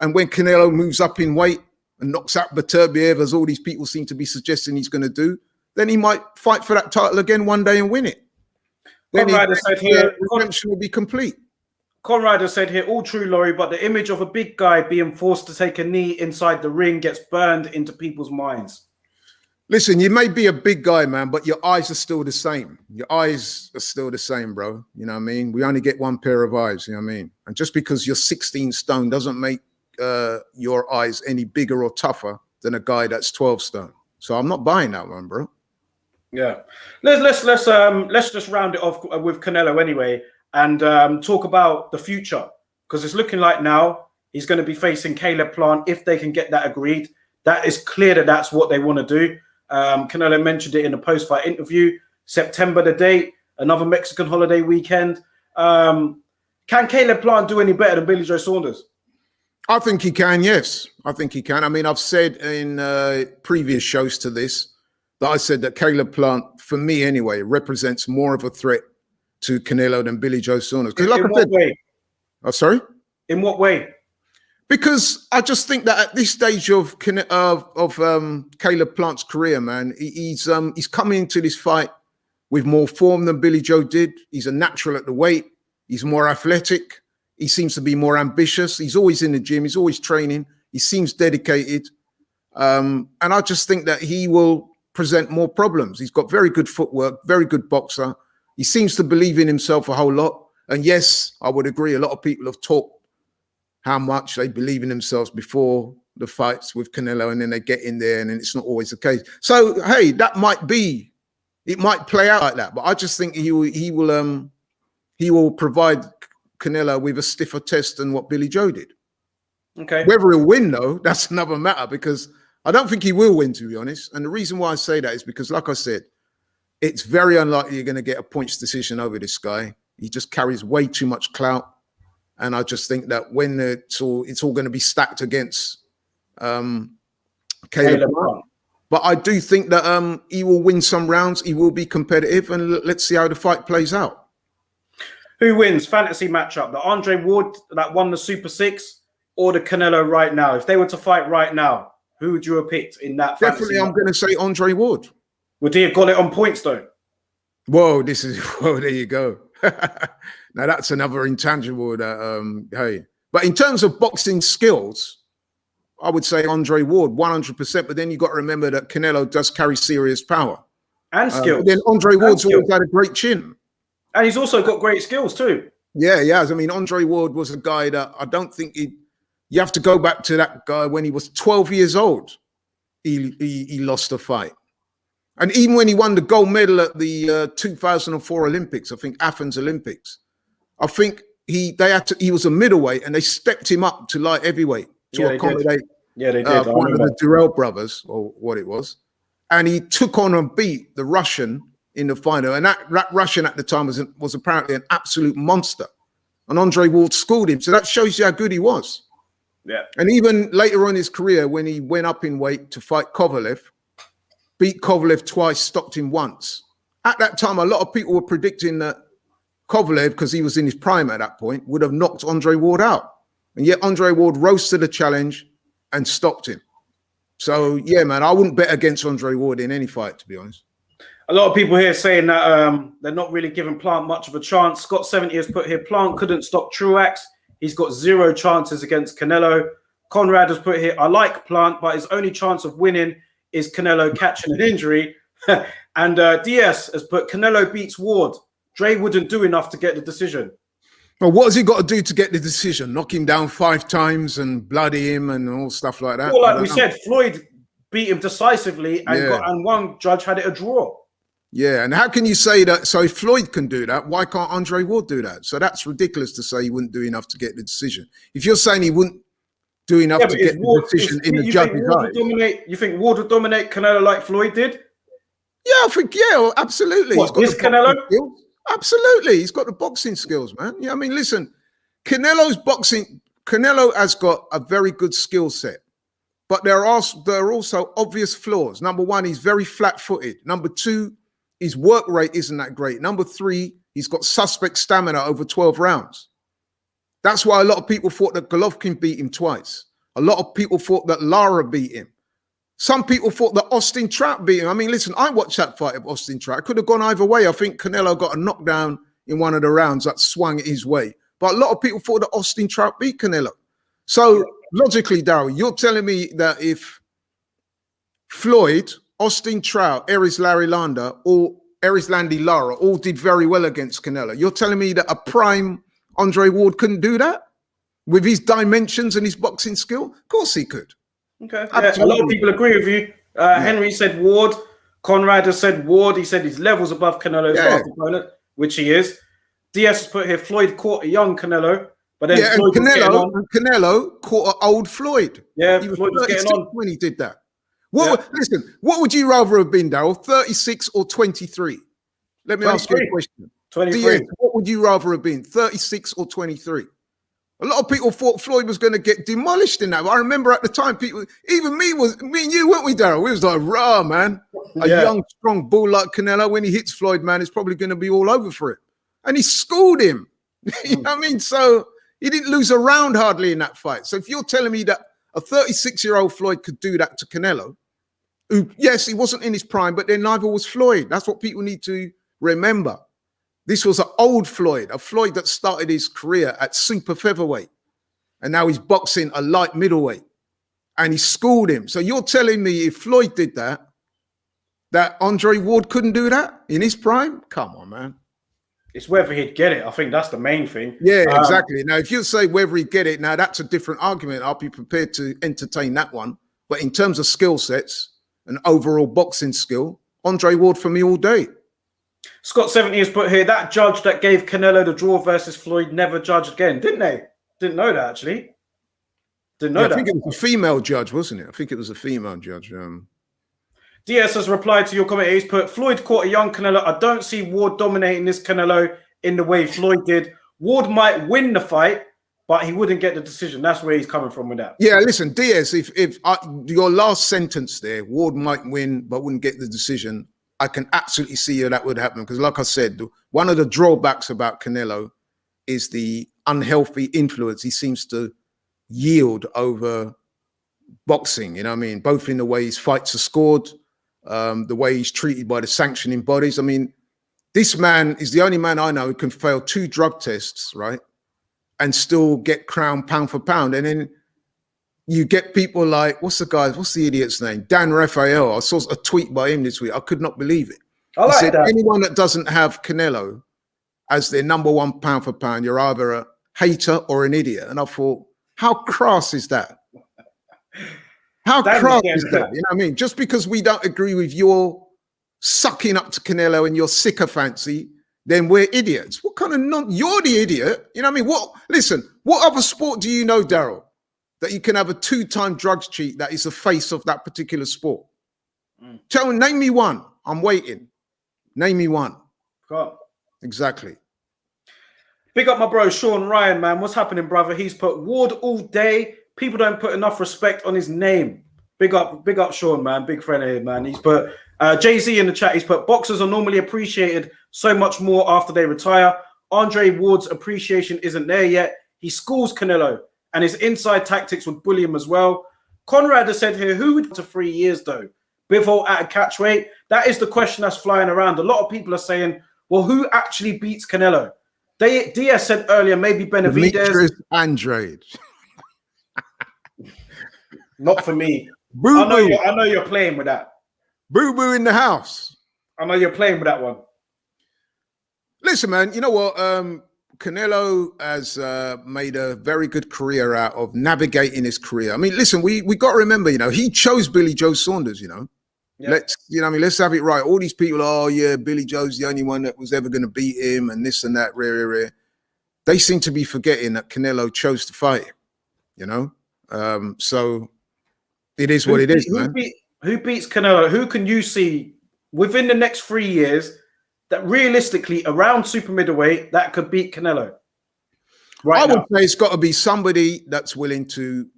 And when Canelo moves up in weight and knocks out Beterbiev, as all these people seem to be suggesting he's going to do, then he might fight for that title again one day and win it. Then redemption will be complete. Conrad has said here, all true, Laurie, but the image of a big guy being forced to take a knee inside the ring gets burned into people's minds. Listen, you may be a big guy, man, but your eyes are still the same. Your eyes are still the same, bro. You know what I mean? We only get one pair of eyes, you know what I mean? And just because you're 16 stone doesn't make your eyes any bigger or tougher than a guy that's 12 stone. So I'm not buying that one, bro. Yeah. Let's just round it off with Canelo anyway, and talk about the future, because it's looking like now he's going to be facing Caleb Plant if they can get that agreed. That is clear that that's what they want to do. Canelo mentioned it in a post-fight interview. September the date, another Mexican holiday weekend. Can Caleb Plant do any better than Billy Joe Saunders? I think he can, yes. I think he can. I mean, I've said in previous shows to this that I said that Caleb Plant, for me anyway, represents more of a threat to Canelo than Billy Joe Saunders. In what way? Oh, sorry? In what way? Because I just think that at this stage of Caleb Plant's career, man, he's coming into this fight with more form than Billy Joe did. He's a natural at the weight. He's more athletic. He seems to be more ambitious. He's always in the gym. He's always training. He seems dedicated. And I just think that he will present more problems. He's got very good footwork, very good boxer. He seems to believe in himself a whole lot. And yes, I would agree, a lot of people have talked how much they believe in themselves before the fights with Canelo, and then they get in there and it's not always the case. So, hey, that might be, it might play out like that, but I just think he will provide Canelo with a stiffer test than what Billy Joe did. Okay. Whether he'll win, though, that's another matter, because I don't think he will win, to be honest. And the reason why I say that is because, like I said, it's very unlikely you're going to get a points decision over this guy. He just carries way too much clout. And I just think that when it's all going to be stacked against Caleb Plant. But I do think that he will win some rounds. He will be competitive. And let's see how the fight plays out. Who wins? Fantasy matchup. The Andre Ward that won the Super 6 or the Canelo right now? If they were to fight right now, who would you have picked in that fantasy Definitely, I'm going to say Andre Ward. Would he have got it on points, though? Whoa, there you go. Now that's another intangible that hey. But in terms of boxing skills, I would say Andre Ward 100%. But then you got to remember that Canelo does carry serious power and skills. Then Andre Ward's always had a great chin, and he's also got great skills too. Yeah, he has. I mean, Andre Ward was a guy that I don't think you have to go back to that guy when he was 12 years old. He lost a fight. And even when he won the gold medal at the 2004 Olympics, I think Athens Olympics, I think he was a middleweight and they stepped him up to light heavyweight to accommodate they did. One of the Durrell brothers, or what it was. And he took on and beat the Russian in the final. And that Russian at the time was apparently an absolute monster. And Andre Ward schooled him. So that shows you how good he was. Yeah. And even later on in his career, when he went up in weight to fight Kovalev, beat Kovalev twice, stopped him once. At that time, a lot of people were predicting that Kovalev, because he was in his prime at that point, would have knocked Andre Ward out. And yet Andre Ward rose to the challenge and stopped him. So, yeah, man, I wouldn't bet against Andre Ward in any fight, to be honest. A lot of people here saying that they're not really giving Plant much of a chance. Scott 70 has put here, Plant couldn't stop Truax. He's got 0 chances against Canelo. Conrad has put here, I like Plant, but his only chance of winning is Canelo catching an injury. And DS has put, Canelo beats Ward. Dre wouldn't do enough to get the decision. Well, what has he got to do to get the decision? Knock him down 5 times and bloody him and all stuff like that? Well, like we said, Floyd beat him decisively and one judge had it a draw. Yeah, and how can you say that? So if Floyd can do that, why can't Andre Ward do that? So that's ridiculous to say he wouldn't do enough to get the decision. If you're saying he wouldn't do enough to get the decision in the judge's eyes. You think Ward would dominate Canelo like Floyd did? Yeah, I think, yeah, absolutely. What, this Canelo? Absolutely. He's got the boxing skills, man. Yeah, I mean, listen, Canelo has got a very good skill set, but there are also obvious flaws. Number one, he's very flat-footed. Number two, his work rate isn't that great. Number three, he's got suspect stamina over 12 rounds. That's why a lot of people thought that Golovkin beat him twice. A lot of people thought that Lara beat him. Some people thought that Austin Trout beat him. I mean, listen, I watched that fight of Austin Trout. It could have gone either way. I think Canelo got a knockdown in one of the rounds that swung his way. But a lot of people thought that Austin Trout beat Canelo. So logically, Daryl, you're telling me that if Floyd, Austin Trout, Erislandy Lara all did very well against Canelo, you're telling me that a prime Andre Ward couldn't do that with his dimensions and his boxing skill? Of course he could. Okay. Yeah, a lot of people agree with you. Henry said Ward. Conrad has said Ward. He said he's levels above Canelo's last opponent, which he is. DS has put here, Floyd caught a young Canelo, but then Canelo caught an old Floyd. Yeah, he was Floyd was getting on when he did that. Listen, what would you rather have been, Daryl? 36 or 23? Let me ask you a question. 23. DS, what would you rather have been, 36 or 23? A lot of people thought Floyd was going to get demolished in that. But I remember at the time, people, even me and you, weren't we, Daryl? We was like, rah, man. A young, strong bull like Canelo, when he hits Floyd, man, it's probably going to be all over for it. And he schooled him. You know what I mean? So he didn't lose a round hardly in that fight. So if you're telling me that a 36-year-old Floyd could do that to Canelo, who, yes, he wasn't in his prime, but then neither was Floyd. That's what people need to remember. This was an old Floyd, a Floyd that started his career at super featherweight. And now he's boxing a light middleweight. And he schooled him. So you're telling me if Floyd did that, that Andre Ward couldn't do that in his prime? Come on, man. It's whether he'd get it. I think that's the main thing. Yeah, exactly. Now, if you say whether he'd get it, now that's a different argument. I'll be prepared to entertain that one. But in terms of skill sets and overall boxing skill, Andre Ward for me all day. Scott 70 has put here, that judge that gave Canelo the draw versus Floyd never judged again, didn't they? Didn't know that, actually. Didn't know that. I think it was a female judge, wasn't it? I think it was a female judge. DS has replied to your comment. He's put, Floyd caught a young Canelo. I don't see Ward dominating this Canelo in the way Floyd did. Ward might win the fight, but he wouldn't get the decision. That's where he's coming from with that. Yeah, listen, Diaz, if your last sentence there, Ward might win, but wouldn't get the decision, I can absolutely see how that would happen. Because like I said, one of the drawbacks about Canelo is the unhealthy influence he seems to yield over boxing. You know what I mean? Both in the way his fights are scored, the way he's treated by the sanctioning bodies. I mean, this man is the only man I know who can fail 2 drug tests, right? And still get crowned pound for pound. And then you get people like, what's the idiot's name? Dan Raphael. I saw a tweet by him this week. I could not believe it. He said, anyone that doesn't have Canelo as their #1 pound for pound, you're either a hater or an idiot. And I thought, how crass is that? How crass is that? You know what I mean? Just because we don't agree with your sucking up to Canelo and your sycophancy, then we're idiots. What kind of you're the idiot? You know what I mean? Listen, what other sport do you know, Daryl, that you can have a 2-time drugs cheat that is the face of that particular sport? Name me one. I'm waiting. Name me one. God. Exactly. Big up my bro, Sean Ryan, man. What's happening, brother? He's put Ward all day. People don't put enough respect on his name. Big up, Sean, man. Big friend of him, man. He's put Jay-Z in the chat. He's put boxers are normally appreciated so much more after they retire. Andre Ward's appreciation isn't there yet. He schools Canelo, and his inside tactics would bully him as well. Conrad has said here, who would to 3 years though? Bivol at a catch weight? That is the question that's flying around. A lot of people are saying, well, who actually beats Canelo? Diaz said earlier, maybe Benavidez. Demetrius Andrade. Not for me. Boo boo. I know you're playing with that. Boo boo in the house. I know you're playing with that one. Listen, man, you know what? Canelo has made a very good career out of navigating his career. I mean, listen, we got to remember, you know, he chose Billy Joe Saunders, you know. Yeah. Let's have it right. All these people, oh yeah, Billy Joe's the only one that was ever going to beat him and this and that, rare. They seem to be forgetting that Canelo chose to fight him, you know. So it is what it is, man. Who beats Canelo? Who can you see within the next 3 years that realistically around super middleweight that could beat Canelo? I would say it's got to be somebody that's willing to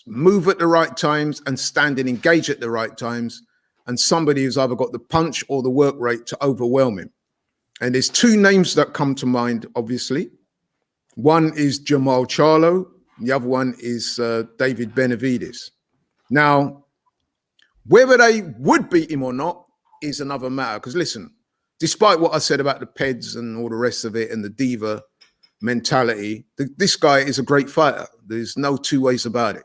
move at the right times and stand and engage at the right times, and somebody who's either got the punch or the work rate to overwhelm him. And there's 2 names that come to mind, obviously. One is Jamal Charlo. The other one is David Benavidez. Now, whether they would beat him or not is another matter. Because listen, despite what I said about the Peds and all the rest of it and the diva mentality, this guy is a great fighter. There's no 2 ways about it.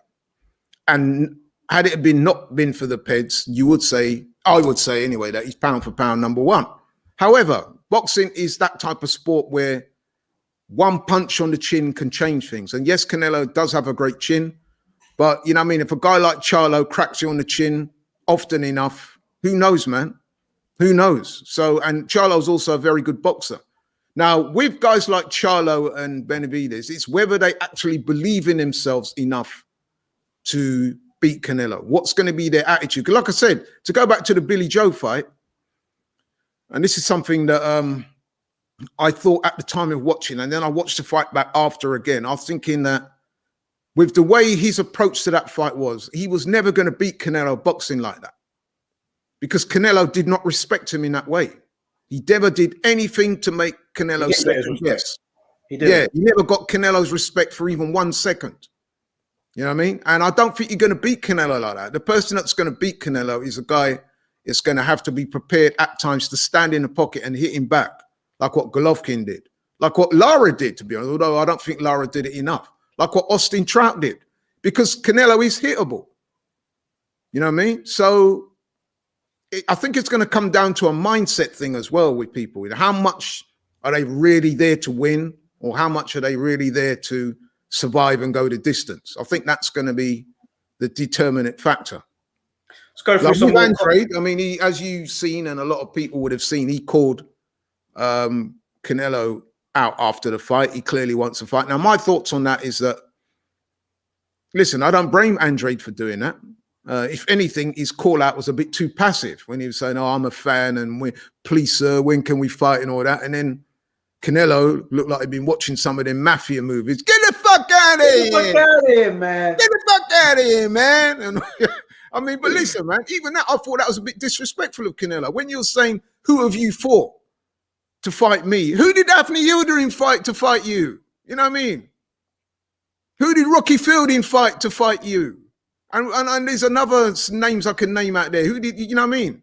And had it not been for the Peds, I would say anyway, that he's pound for pound #1. However, boxing is that type of sport where one punch on the chin can change things. And yes, Canelo does have a great chin, but you know what I mean? If a guy like Charlo cracks you on the chin often enough, who knows, man? Who knows? So, and Charlo's also a very good boxer. Now, with guys like Charlo and Benavidez, it's whether they actually believe in themselves enough to beat Canelo. What's going to be their attitude? Because like I said, to go back to the Billy Joe fight, and this is something that I thought at the time of watching, and then I watched the fight back after again. I was thinking that with the way his approach to that fight was, he was never going to beat Canelo boxing like that, because Canelo did not respect him in that way. He never did anything to make Canelo second guess. He did. Yeah, he never got Canelo's respect for even 1 second. You know what I mean? And I don't think you're going to beat Canelo like that. The person that's going to beat Canelo is a guy that's going to have to be prepared at times to stand in the pocket and hit him back, like what Golovkin did, like what Lara did, to be honest, although I don't think Lara did it enough, like what Austin Trout did, because Canelo is hittable. You know what I mean? So I think it's going to come down to a mindset thing as well with people. You know, how much are they really there to win, or how much are they really there to survive and go the distance? I think that's going to be the determinant factor. Let's go through Like some with more. Andrade, I mean, he, as you've seen, and a lot of people would have seen, he called Canelo out after the fight. He clearly wants to fight. Now, my thoughts on that is that, listen, I don't blame Andrade for doing that. If anything, his call out was a bit too passive when he was saying, "Oh, I'm a fan, and please, sir, when can we fight?" and all that. And then Canelo looked like he'd been watching some of them mafia movies. Get the fuck out of here! Get the fuck out of here, man! Get the fuck out of here, man! And I mean, but listen, man, even that, I thought that was a bit disrespectful of Canelo. When you're saying, "Who have you fought to fight me?" Who did Anthony Yildirim fight to fight you? You know what I mean? Who did Rocky Fielding fight to fight you? And there's another names I can name out there. Who did, you know what I mean?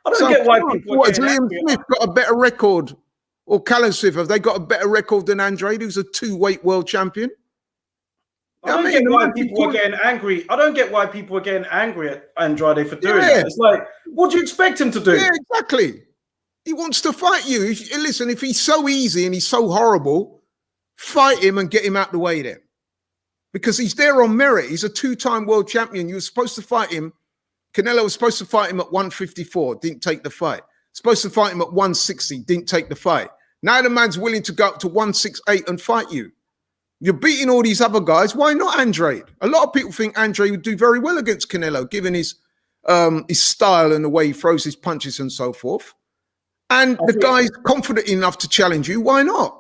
I don't get why people. Has Liam Smith got a better record, or Callum Smith, have they got a better record than Andrade, who's a 2-weight world champion? I don't get why people are getting angry. I don't get why people are getting angry at Andrade for doing it. It's like, what do you expect him to do? Yeah, exactly. He wants to fight you. Listen, if he's so easy and he's so horrible, fight him and get him out the way then. Because he's there on merit. He's a 2-time world champion. You were supposed to fight him. Canelo was supposed to fight him at 154, didn't take the fight. Supposed to fight him at 160, didn't take the fight. Now the man's willing to go up to 168 and fight you. You're beating all these other guys. Why not Andrade? A lot of people think Andrade would do very well against Canelo, given his style and the way he throws his punches and so forth. And the guy's confident enough to challenge you. Why not?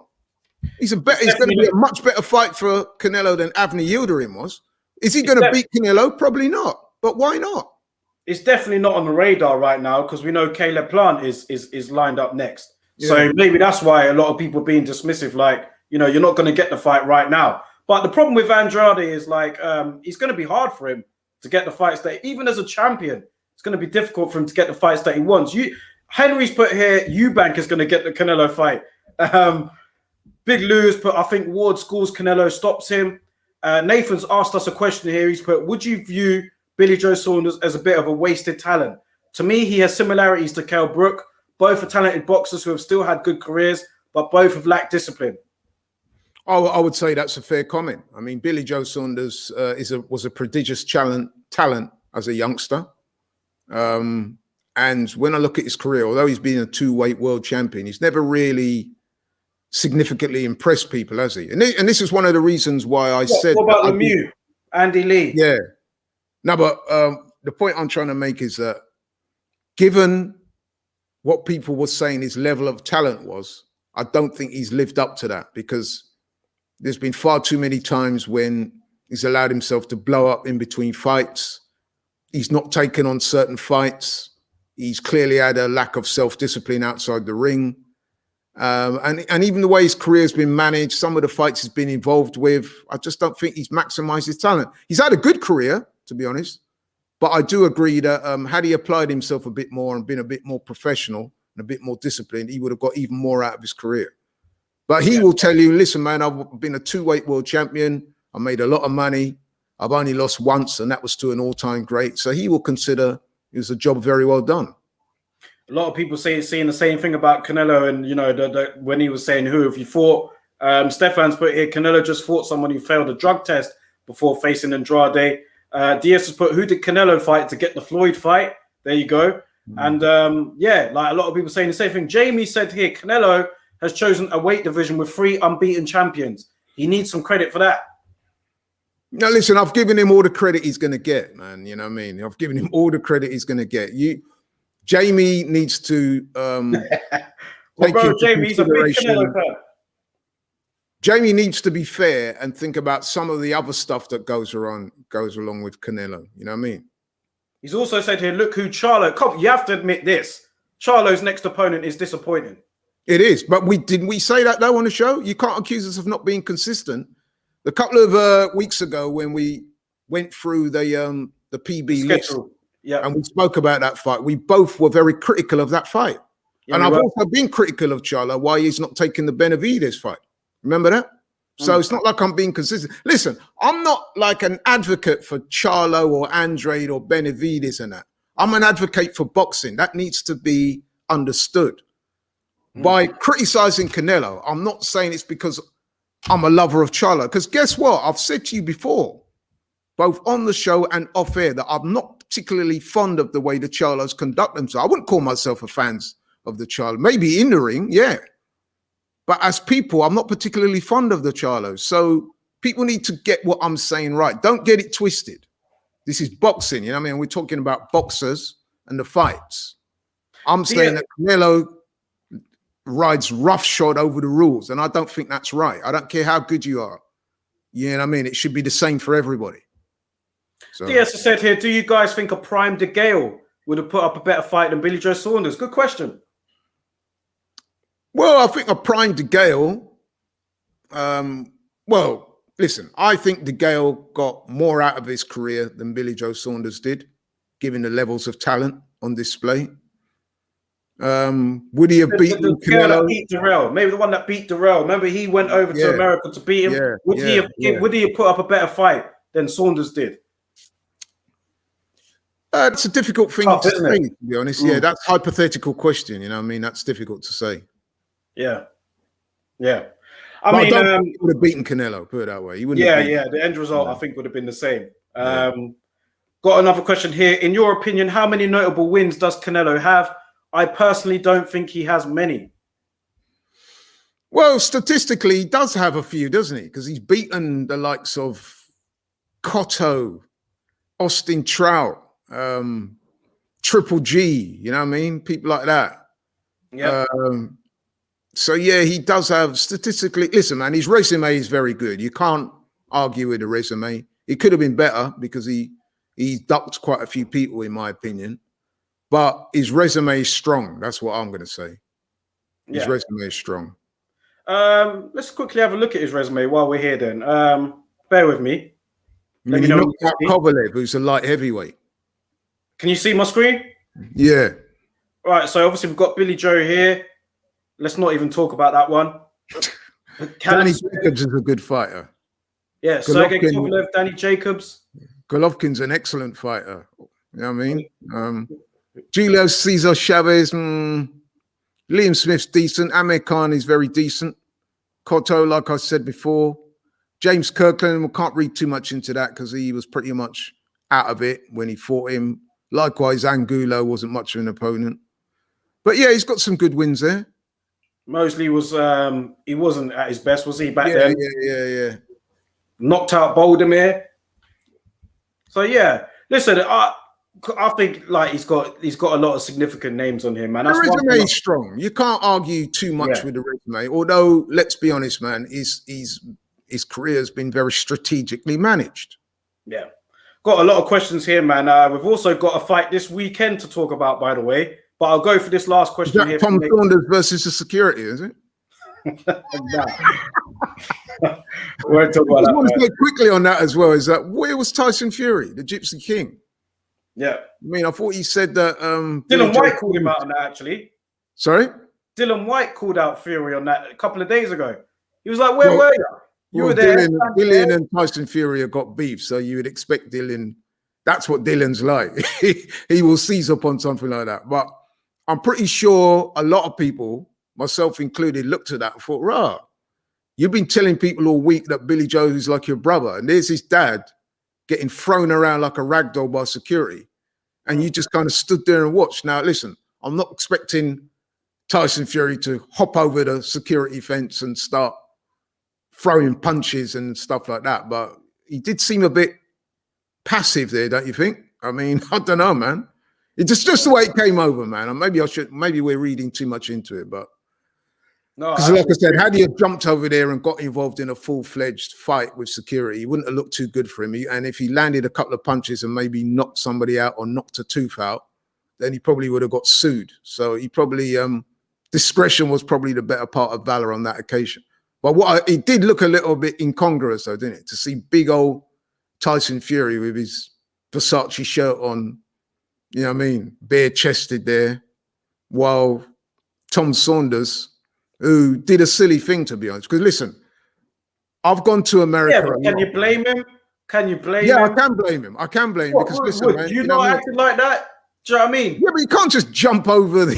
He's going to be a much better fight for Canelo than Avni Yildirim was. Is he going to beat Canelo? Probably not. But why not? It's definitely not on the radar right now because we know Caleb Plant is lined up next. Yeah. So maybe that's why a lot of people are being dismissive. Like, you know, you're not going to get the fight right now. But the problem with Andrade is like it's going to be hard for him to get the fights that, even as a champion, it's going to be difficult for him to get the fights that he wants. Henry's put here, Eubank is going to get the Canelo fight. Big Lou's put, I think Ward schools Canelo, stops him. Nathan's asked us a question here. He's put, would you view Billy Joe Saunders as a bit of a wasted talent? To me, he has similarities to Kell Brook. Both are talented boxers who have still had good careers, but both have lacked discipline. Oh, I would say that's a fair comment. I mean, Billy Joe Saunders was a prodigious talent as a youngster. And when I look at his career, although he's been a 2-weight world champion, he's never really significantly impressed people, has he? And this is one of the reasons why I said. What about Lemieux, Andy Lee? Yeah. No, but the point I'm trying to make is that given what people were saying his level of talent was, I don't think he's lived up to that, because there's been far too many times when he's allowed himself to blow up in between fights. He's not taken on certain fights. He's clearly had a lack of self-discipline outside the ring. And even the way his career has been managed, some of the fights he's been involved with, I just don't think he's maximized his talent. He's had a good career, to be honest, but I do agree that had he applied himself a bit more and been a bit more professional and a bit more disciplined, he would have got even more out of his career. But he will tell you, listen, man, I've been a 2-weight world champion. I made a lot of money. I've only lost once, and that was to an all-time great. So he will consider it was a job very well done. A lot of people seeing the same thing about Canelo, and you know, when he was saying who have you fought, Stefan's put here, Canelo just fought someone who failed a drug test before facing Andrade. Diaz has put, who did Canelo fight to get the Floyd fight? There you go. And yeah, like a lot of people saying the same thing. Jamie said here, Canelo has chosen a weight division with 3 unbeaten champions. He needs some credit for that. Now, listen, I've given him all the credit he's going to get, man. You know what I mean? I've given him all the credit he's going to get. Jamie needs to well, bro, Jamie's a big Canelo fan. Jamie needs to be fair and think about some of the other stuff that goes along with Canelo. You know what I mean? He's also said here, look who Charlo. You have to admit this. Charlo's next opponent is disappointing. It is, but didn't we say that though on the show? You can't accuse us of not being consistent. A couple of weeks ago, when we went through the PB list, and we spoke about that fight, we both were very critical of that fight. Yeah, and I've also been critical of Charlo, why he's not taking the Benavidez fight. Remember that? So it's not like I'm being consistent. Listen, I'm not like an advocate for Charlo or Andrade or Benavidez and that. I'm an advocate for boxing. That needs to be understood. By criticizing Canelo, I'm not saying it's because I'm a lover of Charlo. Because guess what? I've said to you before, both on the show and off air, that I'm not particularly fond of the way the Charlos conduct themselves. I wouldn't call myself a fan of the Charlo. Maybe in the ring, yeah. But as people, I'm not particularly fond of the Charlos. So people need to get what I'm saying right. Don't get it twisted. This is boxing, you know what I mean? We're talking about boxers and the fights. I'm saying that Canelo rides roughshod over the rules, and I don't think that's right. I don't care how good you are. You know what I mean? It should be the same for everybody. So, DS said here, do you guys think a prime De Gale would have put up a better fight than Billy Joe Saunders? Good question. Well, I think a prime De Gale, well, listen, I think De Gale got more out of his career than Billy Joe Saunders did, given the levels of talent on display. Would he have beaten Canelo? Beat Darrell, maybe the one that beat Darrell. Remember, he went over to America to beat him. Would he have put up a better fight than Saunders did? It's a difficult thing to say, to be honest. Yeah, that's a hypothetical question. You know what I mean? That's difficult to say. Yeah. I mean, he would have beaten Canelo, put it that way. He wouldn't. The end result, I think, would have been the same. Got another question here. In your opinion, how many notable wins does Canelo have? I personally don't think he has many. Well, statistically, he does have a few, doesn't he? Because he's beaten the likes of Cotto, Austin Trout, Triple G, you know what I mean? People like that. Yeah. So, yeah, he does have statistically. Listen, man, his resume is very good. You can't argue with the resume. It could have been better because he ducked quite a few people, in my opinion. But his resume is strong. That's what I'm going to say. His resume is strong. Let's quickly have a look at his resume while we're here then. Bear with me. Let me knocked out Kovalev, who's a light heavyweight. Can you see my screen? Yeah. Right, so obviously we've got Billy Joe here. Let's not even talk about that one. Danny Jacobs is a good fighter. Yeah, Sergey Kovalev, Danny Jacobs. Golovkin's an excellent fighter. You know what I mean? Julio Cesar Chavez, Liam Smith's decent. Amir Khan is very decent. Cotto, like I said before. James Kirkland, we can't read too much into that because he was pretty much out of it when he fought him. Likewise, Angulo wasn't much of an opponent. But yeah, he's got some good wins there. Mosley was, he wasn't at his best, was he, back then? Yeah. Knocked out Boldemir. So yeah, listen, I think like he's got a lot of significant names on him, man. The resume is strong. You can't argue too much with the resume. Although, let's be honest, man, his career has been very strategically managed. Yeah. Got a lot of questions here, man. We've also got a fight this weekend to talk about, by the way. But I'll go for this last question. Is that here. Tom Saunders versus the security, is it? Won't talk about I want to say quickly on that as well. Is that where was Tyson Fury, the Gypsy King? Yeah. I mean, I thought he said that. Dylan White called him out on that, actually. Sorry? Dylan White called out Fury on that a couple of days ago. He was like, where were you? You were there. Dylan and Tyson Fury have got beef, so you would expect Dylan. That's what Dylan's like. He will seize upon something like that. But I'm pretty sure a lot of people, myself included, looked at that and thought, rah, you've been telling people all week that Billy Joe is like your brother, and there's his dad getting thrown around like a ragdoll by security, and you just kind of stood there and watched. Now, listen, I'm not expecting Tyson Fury to hop over the security fence and start throwing punches and stuff like that, but he did seem a bit passive there, don't you think? I mean, I don't know, man. It's just the way it came over, man. And maybe we're reading too much into it, but because like I said, had he have jumped over there and got involved in a full-fledged fight with security, he wouldn't have looked too good for him. And if he landed a couple of punches and maybe knocked somebody out or knocked a tooth out, then he probably would have got sued. So he probably, discretion was probably the better part of valor on that occasion. But it did look a little bit incongruous, though, didn't it? To see big old Tyson Fury with his Versace shirt on, you know what I mean, bare-chested there, while Tom Saunders, who did a silly thing, to be honest. Because listen, I've gone to America. Yeah, but can you blame him? Can you blame him? Yeah, I can blame him. I can blame him because listen, man, you not acting like that? Do you know what I mean? Yeah, but you can't just jump over the.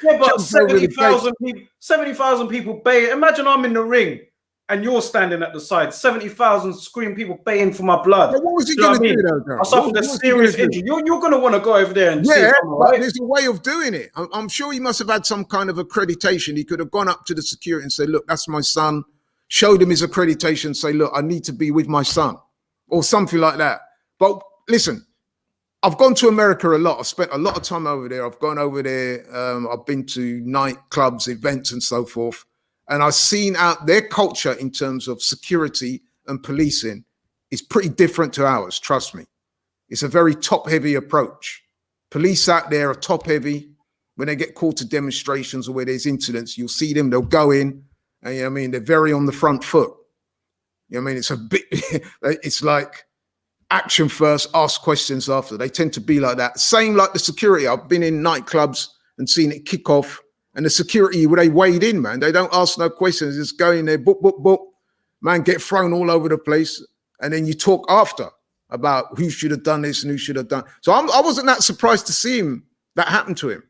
Yeah, but jump over the 70,000 people, 70,000 people baying. Imagine I'm in the ring and you're standing at the side. 70,000 screaming people baying for my blood. But what was he Do you know going to what I mean? do, though, Darren? I suffered a serious injury. You're going to want to go over there and see if I'm all but right. there's a way of doing it. I'm sure he must have had some kind of accreditation. He could have gone up to the security and said, look, that's my son. Showed him his accreditation, say, look, I need to be with my son or something like that. But listen, I've gone to America a lot. I've spent a lot of time over there. I've gone over there. I've been to nightclubs, events and so forth. And I've seen out their culture in terms of security and policing is pretty different to ours. Trust me. It's a very top-heavy approach. Police out there are top-heavy. When they get called to demonstrations or where there's incidents, you'll see them, they'll go in. And you know what I mean, they're very on the front foot. You know what I mean? It's a bit, it's like action first, ask questions after. They tend to be like that. Same like the security. I've been in nightclubs and seen it kick off. And the security, they wade in, man. They don't ask no questions. Just go in there, boop, boop, boop. Man, get thrown all over the place. And then you talk after about who should have done this and who should have done. So I wasn't that surprised to see him, that happened to him.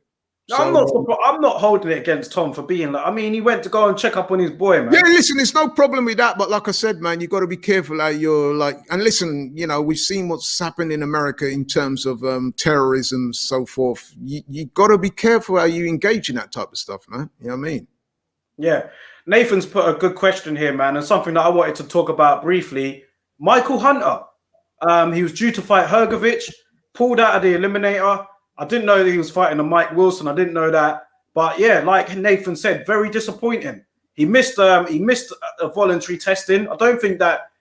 No, So, I'm not holding it against Tom for being like, I mean, he went to go and check up on his boy, man. yeah, listen, there's no problem with that. But like I said, man, you got to be careful how you're like, and listen, you know, we've seen what's happened in America in terms of terrorism, so forth. You got to be careful how you engage in that type of stuff, man. You know what I mean? Yeah. Nathan's put a good question here, man, and something that I wanted to talk about briefly. Michael Hunter, he was due to fight Hrgovic, pulled out of the Eliminator. I didn't know that he was fighting a Mike Wilson. I didn't know that. But yeah, like Nathan said, very disappointing. He missed a voluntary testing. I don't think that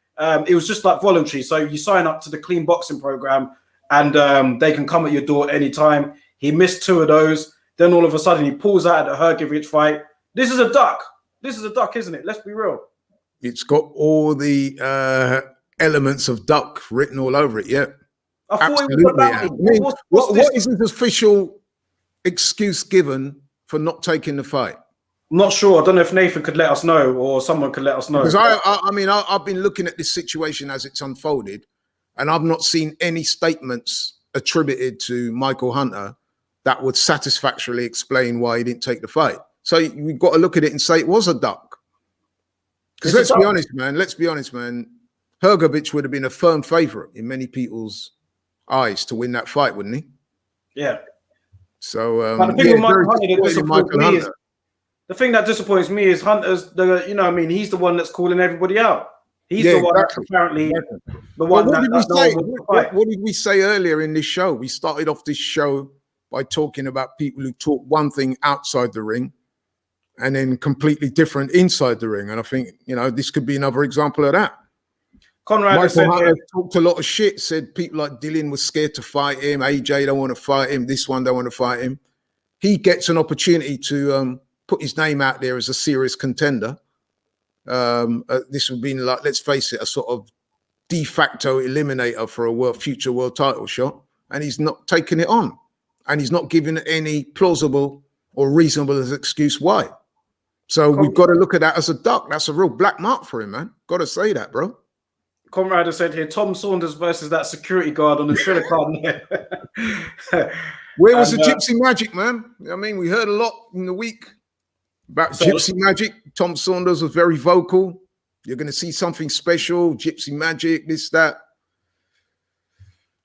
it was just like voluntary. So you sign up to the clean boxing program and they can come at your door anytime. He missed 2 of those. Then all of a sudden he pulls out of the Hrgovic fight. This is a duck. This is a duck, isn't it? Let's be real. It's got all the elements of duck written all over it. Yeah. I thought Absolutely. it was about I mean, what's what is his official excuse given for not taking the fight? I'm not sure. I don't know if Nathan could let us know or someone could let us know. Because I mean, I've been looking at this situation as it's unfolded, and I've not seen any statements attributed to Michael Hunter that would satisfactorily explain why he didn't take the fight. So we've got to look at it and say it was a duck. Because let's be honest, man. Hrgovic would have been a firm favorite in many people's eyes to win that fight, wouldn't he? Yeah. So but the thing that disappoints me is Hunter's you know what I mean, he's the one that's calling everybody out. He's the one that's apparently the one what did we say earlier in this show? We started off this show by talking about people who talk one thing outside the ring and then completely different inside the ring. And I think, you know, this could be another example of that. Michael Hunter talked a lot of shit, said people like Dylan was scared to fight him, AJ don't want to fight him, this one don't want to fight him. He gets an opportunity to put his name out there as a serious contender. This would be like, let's face it, a sort of de facto eliminator for a future world title shot. And he's not taking it on. And he's not giving any plausible or reasonable excuse why. So we've got to look at that as a duck. That's a real black mark for him, man. Got to say that, bro. Conrad has said here, Tom Saunders versus that security guard on the Triller card. Where was the Gypsy Magic, man? I mean, we heard a lot in the week about Gypsy Magic. Tom Saunders was very vocal. You're going to see something special, Gypsy Magic, this, that.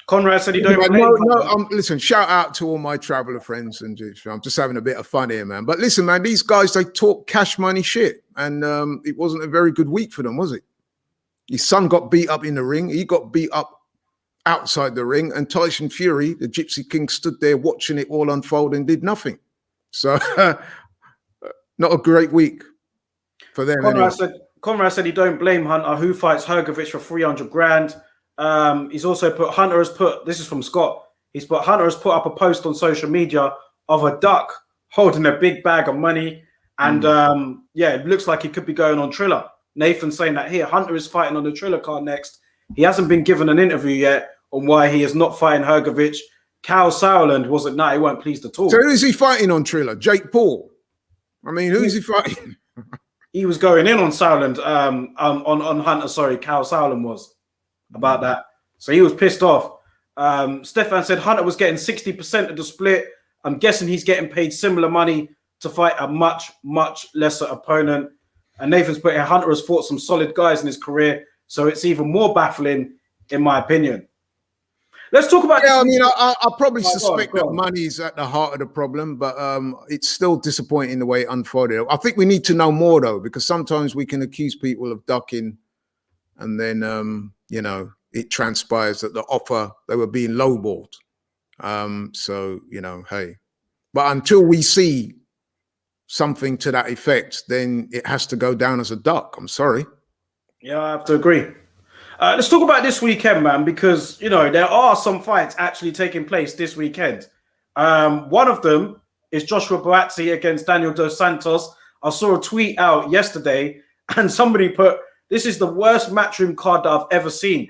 Conrad said he don't. Listen, shout out to all my traveler friends. And I'm just having a bit of fun here, man. But listen, man, these guys, they talk cash money shit. And it wasn't a very good week for them, was it? His son got beat up in the ring. He got beat up outside the ring. And Tyson Fury, the Gypsy King, stood there watching it all unfold and did nothing. So not a great week for them. Conrad said he don't blame Hunter, who fights Hrgovic for 300 grand. He's also put, this is from Scott, Hunter has put up a post on social media of a duck holding a big bag of money. And yeah, it looks like he could be going on Triller. Nathan's saying that here, Hunter is fighting on the Triller card next. He hasn't been given an interview yet on why he is not fighting Hrgovic. Cal Sauerland wasn't, he weren't pleased at all. So who's he fighting on Triller? Jake Paul? I mean, who's he fighting? He was going in on Sauerland, on Hunter, sorry, Cal Sauerland was about that. So he was pissed off. Stefan said Hunter was getting 60% of the split. I'm guessing he's getting paid similar money to fight a much, much lesser opponent. And Nathan's put here, Hunter has fought some solid guys in his career, so it's even more baffling, in my opinion. Let's talk about. Yeah, I mean, I probably suspect that money's at the heart of the problem, but it's still disappointing the way it unfolded. I think we need to know more though, because sometimes we can accuse people of ducking, and then you know, it transpires that the offer, they were being lowballed. So you know, hey, but until we see something to that effect, then it has to go down as a duck. I'm sorry. Yeah, I have to agree. Let's talk about this weekend, man, because, you know, there are some fights actually taking place this weekend. One of them is Joshua Buatsi against Daniel Dos Santos. I saw a tweet out yesterday and somebody put, this is the worst matchroom card that I've ever seen.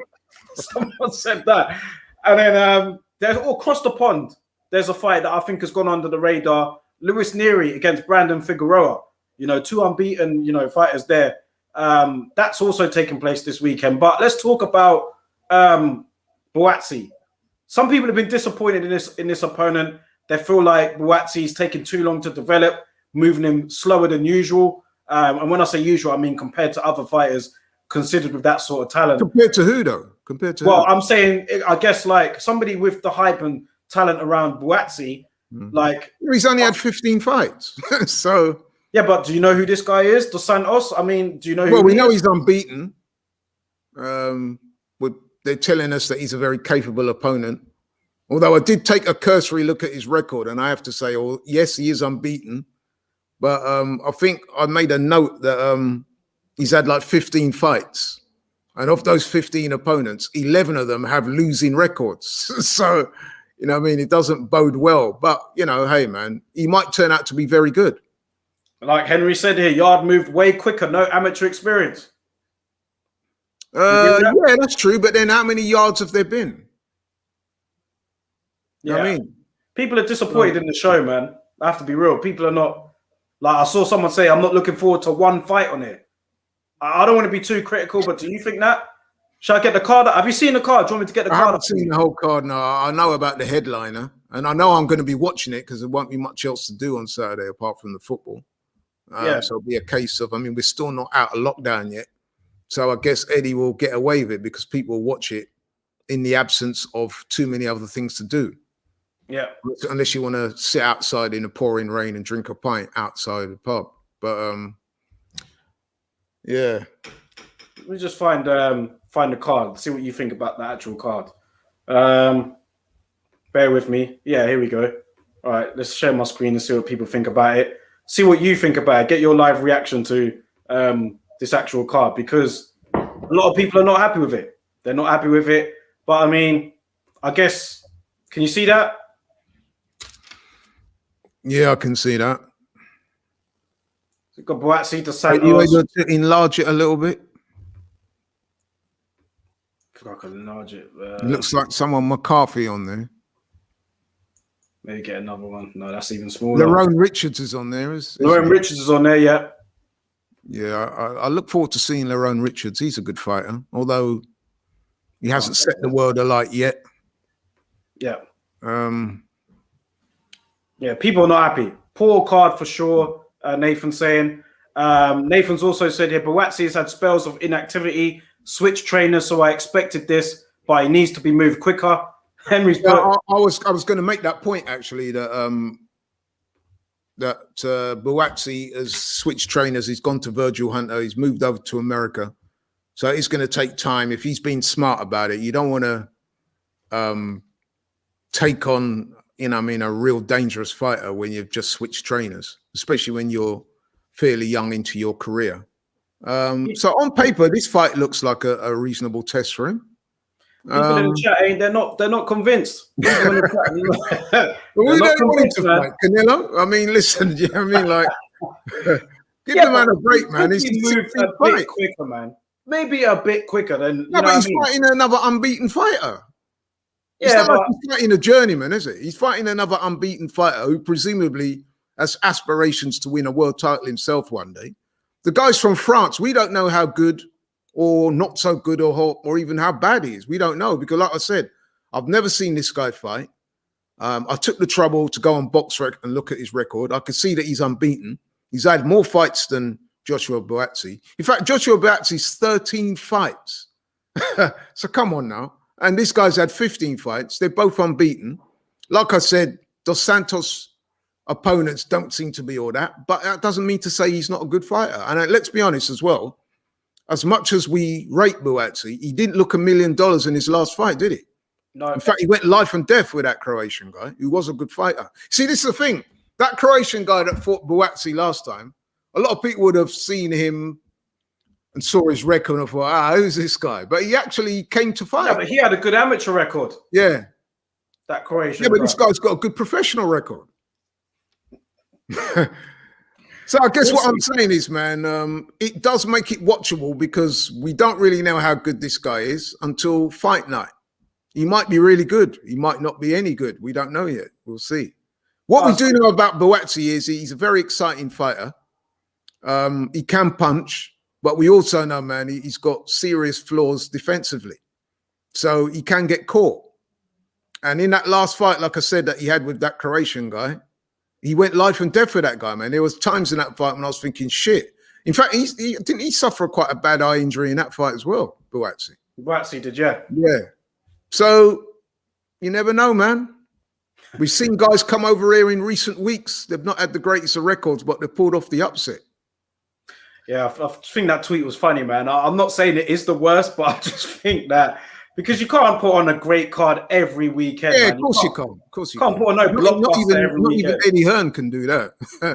Someone said that. And then there's all across the pond, there's a fight that I think has gone under the radar. Luis Nery against Brandon Figueroa. You know, two unbeaten, you know, fighters there. That's also taking place this weekend. But let's talk about Buatsi. Some people have been disappointed in this opponent. They feel like Buatsi's taking too long to develop, moving him slower than usual. And when I say usual, I mean compared to other fighters considered with that sort of talent. Compared to who though? Compared to well, who? I'm saying, I guess like somebody with the hype and talent around Buatsi, like he's only had 15 fights, so. Yeah, but do you know who this guy is, Dos Santos? I mean, do you know who? Well, we know he's unbeaten. They're telling us that he's a very capable opponent. Although I did take a cursory look at his record, and I have to say, oh, yes, he is unbeaten. But I think I made a note that he's had like 15 fights. And of those 15 opponents, 11 of them have losing records. So, you know what I mean? It doesn't bode well. But, you know, hey, man, he might turn out to be very good. Like Henry said here, Yard moved way quicker, no amateur experience. Yeah, that's true. But then how many yards have there been? You know what I mean? People are disappointed in the show, man. I have to be real. People are not, like I saw someone say, I'm not looking forward to one fight on it. I don't want to be too critical, but do you think that? Should I get the card? Have you seen the card? Do you want me to get the card? I haven't seen the whole card. No, I know about the headliner. And I know I'm going to be watching it because there won't be much else to do on Saturday apart from the football. So it'll be a case of, I mean, we're still not out of lockdown yet. So I guess Eddie will get away with it because people watch it in the absence of too many other things to do. Yeah. Unless you want to sit outside in the pouring rain and drink a pint outside the pub. But yeah. We just find the card, see what you think about the actual card. Bear with me. Yeah, here we go. All right, let's share my screen and see what people think about it. See what you think about it. Get your live reaction to this actual card, because a lot of people are not happy with it. They're not happy with it. But I mean, I guess, can you see that? Yeah, I can see that. We've got Buatsi, Dos Santos. Are you able to enlarge it a little bit? I can enlarge it. It looks like someone McCarthy on there. Maybe get another one. No, that's even smaller. Lerone Richards is on there. Lerone Richards is on there, yeah. Yeah, I look forward to seeing Lerone Richards. He's a good fighter, although he hasn't set the world alight yet. Yeah. Yeah, people are not happy. Poor card for sure, Nathan's saying. Nathan's also said here, Buatsi has had spells of inactivity, switch trainers, so I expected this, but he needs to be moved quicker. Henry's I was going to make that point actually, that Buatsi has switched trainers. He's gone to Virgil Hunter. He's moved over to America, so it's going to take time. If he's been smart about it, you don't want to take on, you know, I mean, a real dangerous fighter when you've just switched trainers, especially when you're fairly young into your career. So on paper, this fight looks like a reasonable test for him. People in the chat, they're not convinced. We don't want him to fight Canelo. I mean, listen, you know what I mean? Like, give the man a break, man. He's moved a bit quicker, man. Maybe a bit quicker than. No, but he's fighting another unbeaten fighter. Yeah, it's not like he's fighting a journeyman, is it? He's fighting another unbeaten fighter who presumably has aspirations to win a world title himself one day. The guy's from France. We don't know how good or not so good or even how bad he is. We don't know because, like I said, I've never seen this guy fight. I took the trouble to go on BoxRec and look at his record. I could see that he's unbeaten. He's had more fights than Joshua Buatsi. In fact, Joshua Buatsi's 13 fights. So come on now. And this guy's had 15 fights. They're both unbeaten. Like I said, Dos Santos opponents don't seem to be all that, but that doesn't mean to say he's not a good fighter. And let's be honest as well, as much as we rate Buatsi, he didn't look $1 million in his last fight, did he? No. In fact, he went life and death with that Croatian guy, who was a good fighter. See, this is the thing. That Croatian guy that fought Buatsi last time, a lot of people would have seen him and saw his record and thought, who's this guy? But he actually came to fight. Yeah, but he had a good amateur record. Yeah. That Croatian Yeah, but guy. this guy's got a good professional record. So I guess what I'm saying is, man, it does make it watchable because we don't really know how good this guy is until fight night. He might be really good. He might not be any good. We don't know yet. We'll see. What we do know about Buatsi is he's a very exciting fighter. He can punch, but we also know, man, he's got serious flaws defensively. So he can get caught. And in that last fight, like I said, that he had with that Croatian guy, he went life and death with that guy, man. There was times in that fight when I was thinking, shit. In fact, didn't he suffer quite a bad eye injury in that fight as well, Buatsi? Buatsi did, yeah. Yeah. So you never know, man. We've seen guys come over here in recent weeks. They've not had the greatest of records, but they've pulled off the upset. Yeah, I think that tweet was funny, man. I'm not saying it is the worst, but I just think that because you can't put on a great card every weekend. Yeah, man. of course you can't. Of course you can't put on no blockbuster every not weekend. even Eddie Hearn can do that.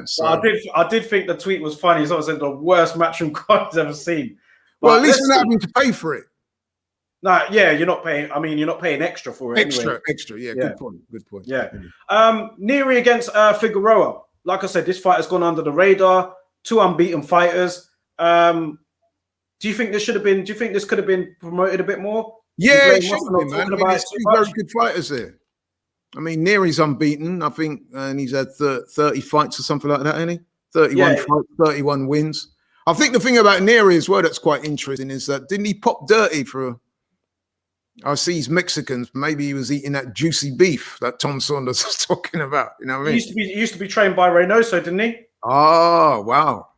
So. I did think the tweet was funny. It's obviously the worst matchroom card he's ever seen. Well, at least we're not having to pay for it. No, yeah, you're not paying. I mean, you're not paying extra for it. Extra. Yeah, good point. Good point. Yeah. Neri against Figueroa. Like I said, this fight has gone under the radar. 2 unbeaten fighters. Do you think this should have been? Do you think this could have been promoted a bit more? Yeah, it should have been, man. There's 2 very good fighters there. I mean, Neri's unbeaten, I think, and he's had 30 fights or something like that, hasn't he? 31 fights, 31 wins. I think the thing about Neri as well that's quite interesting is that didn't he pop dirty for? I see he's Mexicans. Maybe he was eating that juicy beef that Tom Saunders was talking about. You know what I mean? He used to be trained by Reynoso, didn't he? Oh, wow.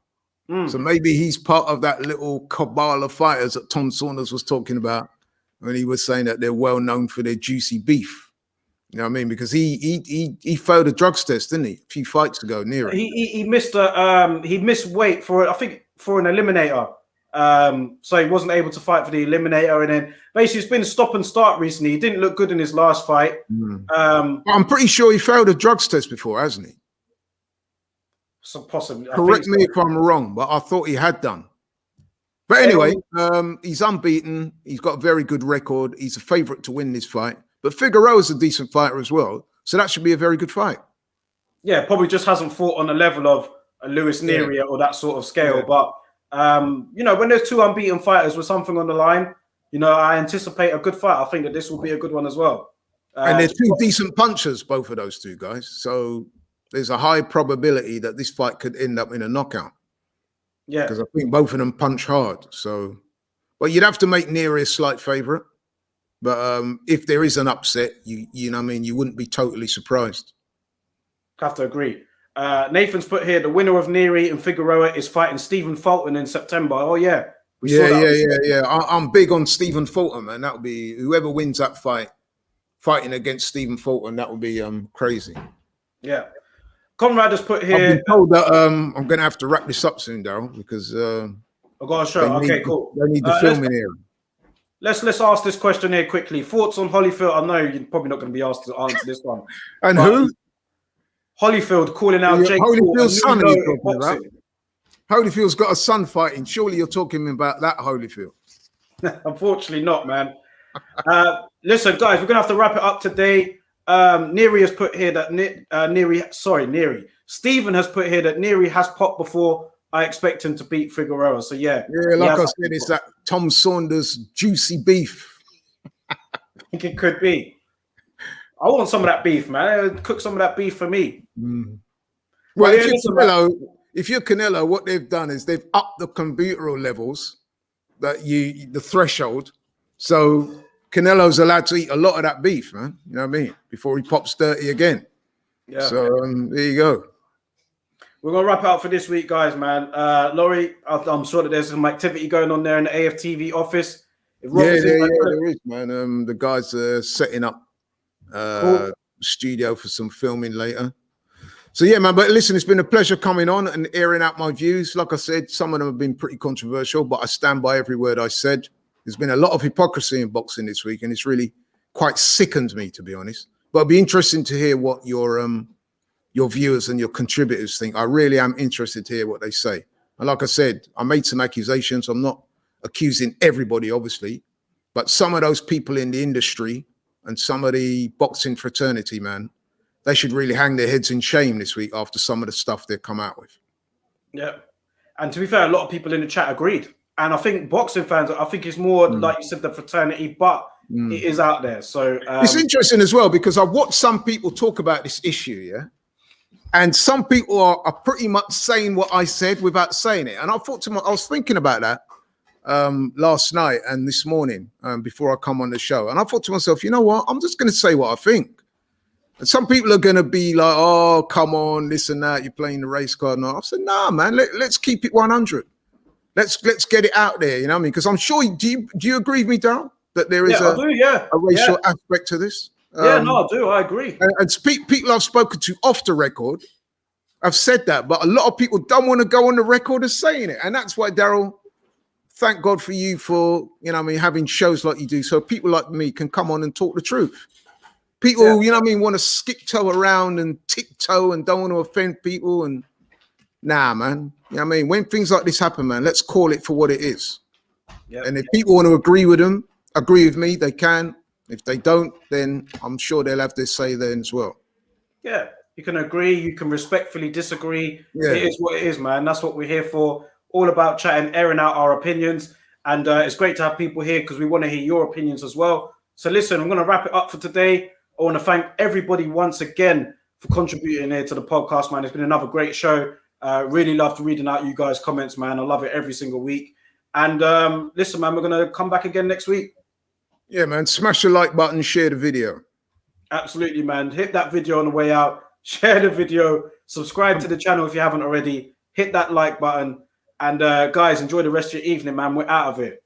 So maybe he's part of that little cabal of fighters that Tom Saunders was talking about when he was saying that they're well known for their juicy beef. You know what I mean? Because he failed a drugs test, didn't he? A few fights ago, Neri. He missed he missed weight for an eliminator. So he wasn't able to fight for the eliminator, and then basically it's been stop and start recently. He didn't look good in his last fight. I'm pretty sure he failed a drugs test before, hasn't he? So possibly. Correct me if I'm wrong, but I thought he had done. But anyway, he's unbeaten. He's got a very good record. He's a favorite to win this fight. But Figueroa's a decent fighter as well, so that should be a very good fight. Yeah, probably just hasn't fought on the level of a Luis Neri or that sort of scale, but. You know, when there's 2 unbeaten fighters with something on the line, you know, I anticipate a good fight. I think that this will be a good one as well. And they're 2 decent punchers, both of those 2 guys. So there's a high probability that this fight could end up in a knockout. Yeah. Because I think both of them punch hard. So, but you'd have to make Neri a slight favorite. But if there is an upset, you know what I mean, you wouldn't be totally surprised. Have to agree. Nathan's put here the winner of Neri and Figueroa is fighting Stephen Fulton in September. Oh yeah, yeah. I'm big on Stephen Fulton, man. That would be whoever wins that fight, fighting against Stephen Fulton. That would be crazy. Yeah, Conrad has put here. I've been told that I'm going to have to wrap this up soon, Daryl, because I've got a show. Okay, cool. They need the film in here. Let's ask this question here quickly. Thoughts on Holyfield? I know you're probably not going to be asked to answer this one. And who? Holyfield calling out Jake Paul. Holyfield's son are you talking about? Holyfield's got a son fighting. Surely you're talking about that Holyfield. Unfortunately not, man. Listen, guys, we're going to have to wrap it up today. Neri has put here that Neri. Stephen has put here that Neri has popped before. I expect him to beat Figueroa. So, yeah. Yeah, like I said, it's that Tom Saunders juicy beef. I think it could be. I want some of that beef, man. Cook some of that beef for me. Well, if you're Canelo, what they've done is they've upped the computer levels, the threshold. So Canelo's allowed to eat a lot of that beef, man. You know what I mean? Before he pops dirty again. Yeah. So there you go. We're gonna wrap it up for this week, guys, man. Laurie, I'm sure that there's some activity going on there in the AFTV office. Yeah, there is, man. The guys are setting up Cool. studio for some filming later. So yeah, man. But listen, it's been a pleasure coming on and airing out my views. Like I said, some of them have been pretty controversial, but I stand by every word I said. There's been a lot of hypocrisy in boxing this week, and it's really quite sickened me, to be honest. But it'd be interesting to hear what your viewers and your contributors think. I really am interested to hear what they say. And like I said, I made some accusations. I'm not accusing everybody, obviously, but some of those people in the industry and some of the boxing fraternity, man, they should really hang their heads in shame this week after some of the stuff they've come out with. Yeah. And to be fair, a lot of people in the chat agreed. And I think boxing fans, I think it's more like you said, the fraternity, but it is out there. So it's interesting as well, because I've watched some people talk about this issue, yeah? And some people are pretty much saying what I said without saying it. And I was thinking about that last night and this morning before I come on the show. And I thought to myself, you know what? I'm just going to say what I think. And some people are going to be like, oh, come on, this and that. You're playing the race card. And I said, nah, man, let's keep it 100. Let's get it out there. You know what I mean? Because I'm sure, do you agree with me, Daryl, that there is a racial aspect to this? No, I do. I agree. And people I've spoken to off the record have said that, but a lot of people don't want to go on the record as saying it. And that's why, Daryl, thank God for you for, you know what I mean, having shows like you do, so people like me can come on and talk the truth. People, you know what I mean, want to skip-toe around and tiptoe and don't want to offend people. And nah, man, you know what I mean? When things like this happen, man, let's call it for what it is. Yep. And if people want to agree with me, they can. If they don't, then I'm sure they'll have their say then as well. Yeah, you can agree, you can respectfully disagree. Yeah. It is what it is, man. That's what we're here for. All about chatting, airing out our opinions. And it's great to have people here because we want to hear your opinions as well. So listen, I'm going to wrap it up for today. I want to thank everybody once again for contributing here to the podcast, man. It's been another great show. Really loved reading out you guys' comments, man. I love it every single week. And listen, man, we're going to come back again next week. Yeah, man. Smash the like button, share the video. Absolutely, man. Hit that video on the way out. Share the video. Subscribe to the channel if you haven't already. Hit that like button. And guys, enjoy the rest of your evening, man. We're out of it.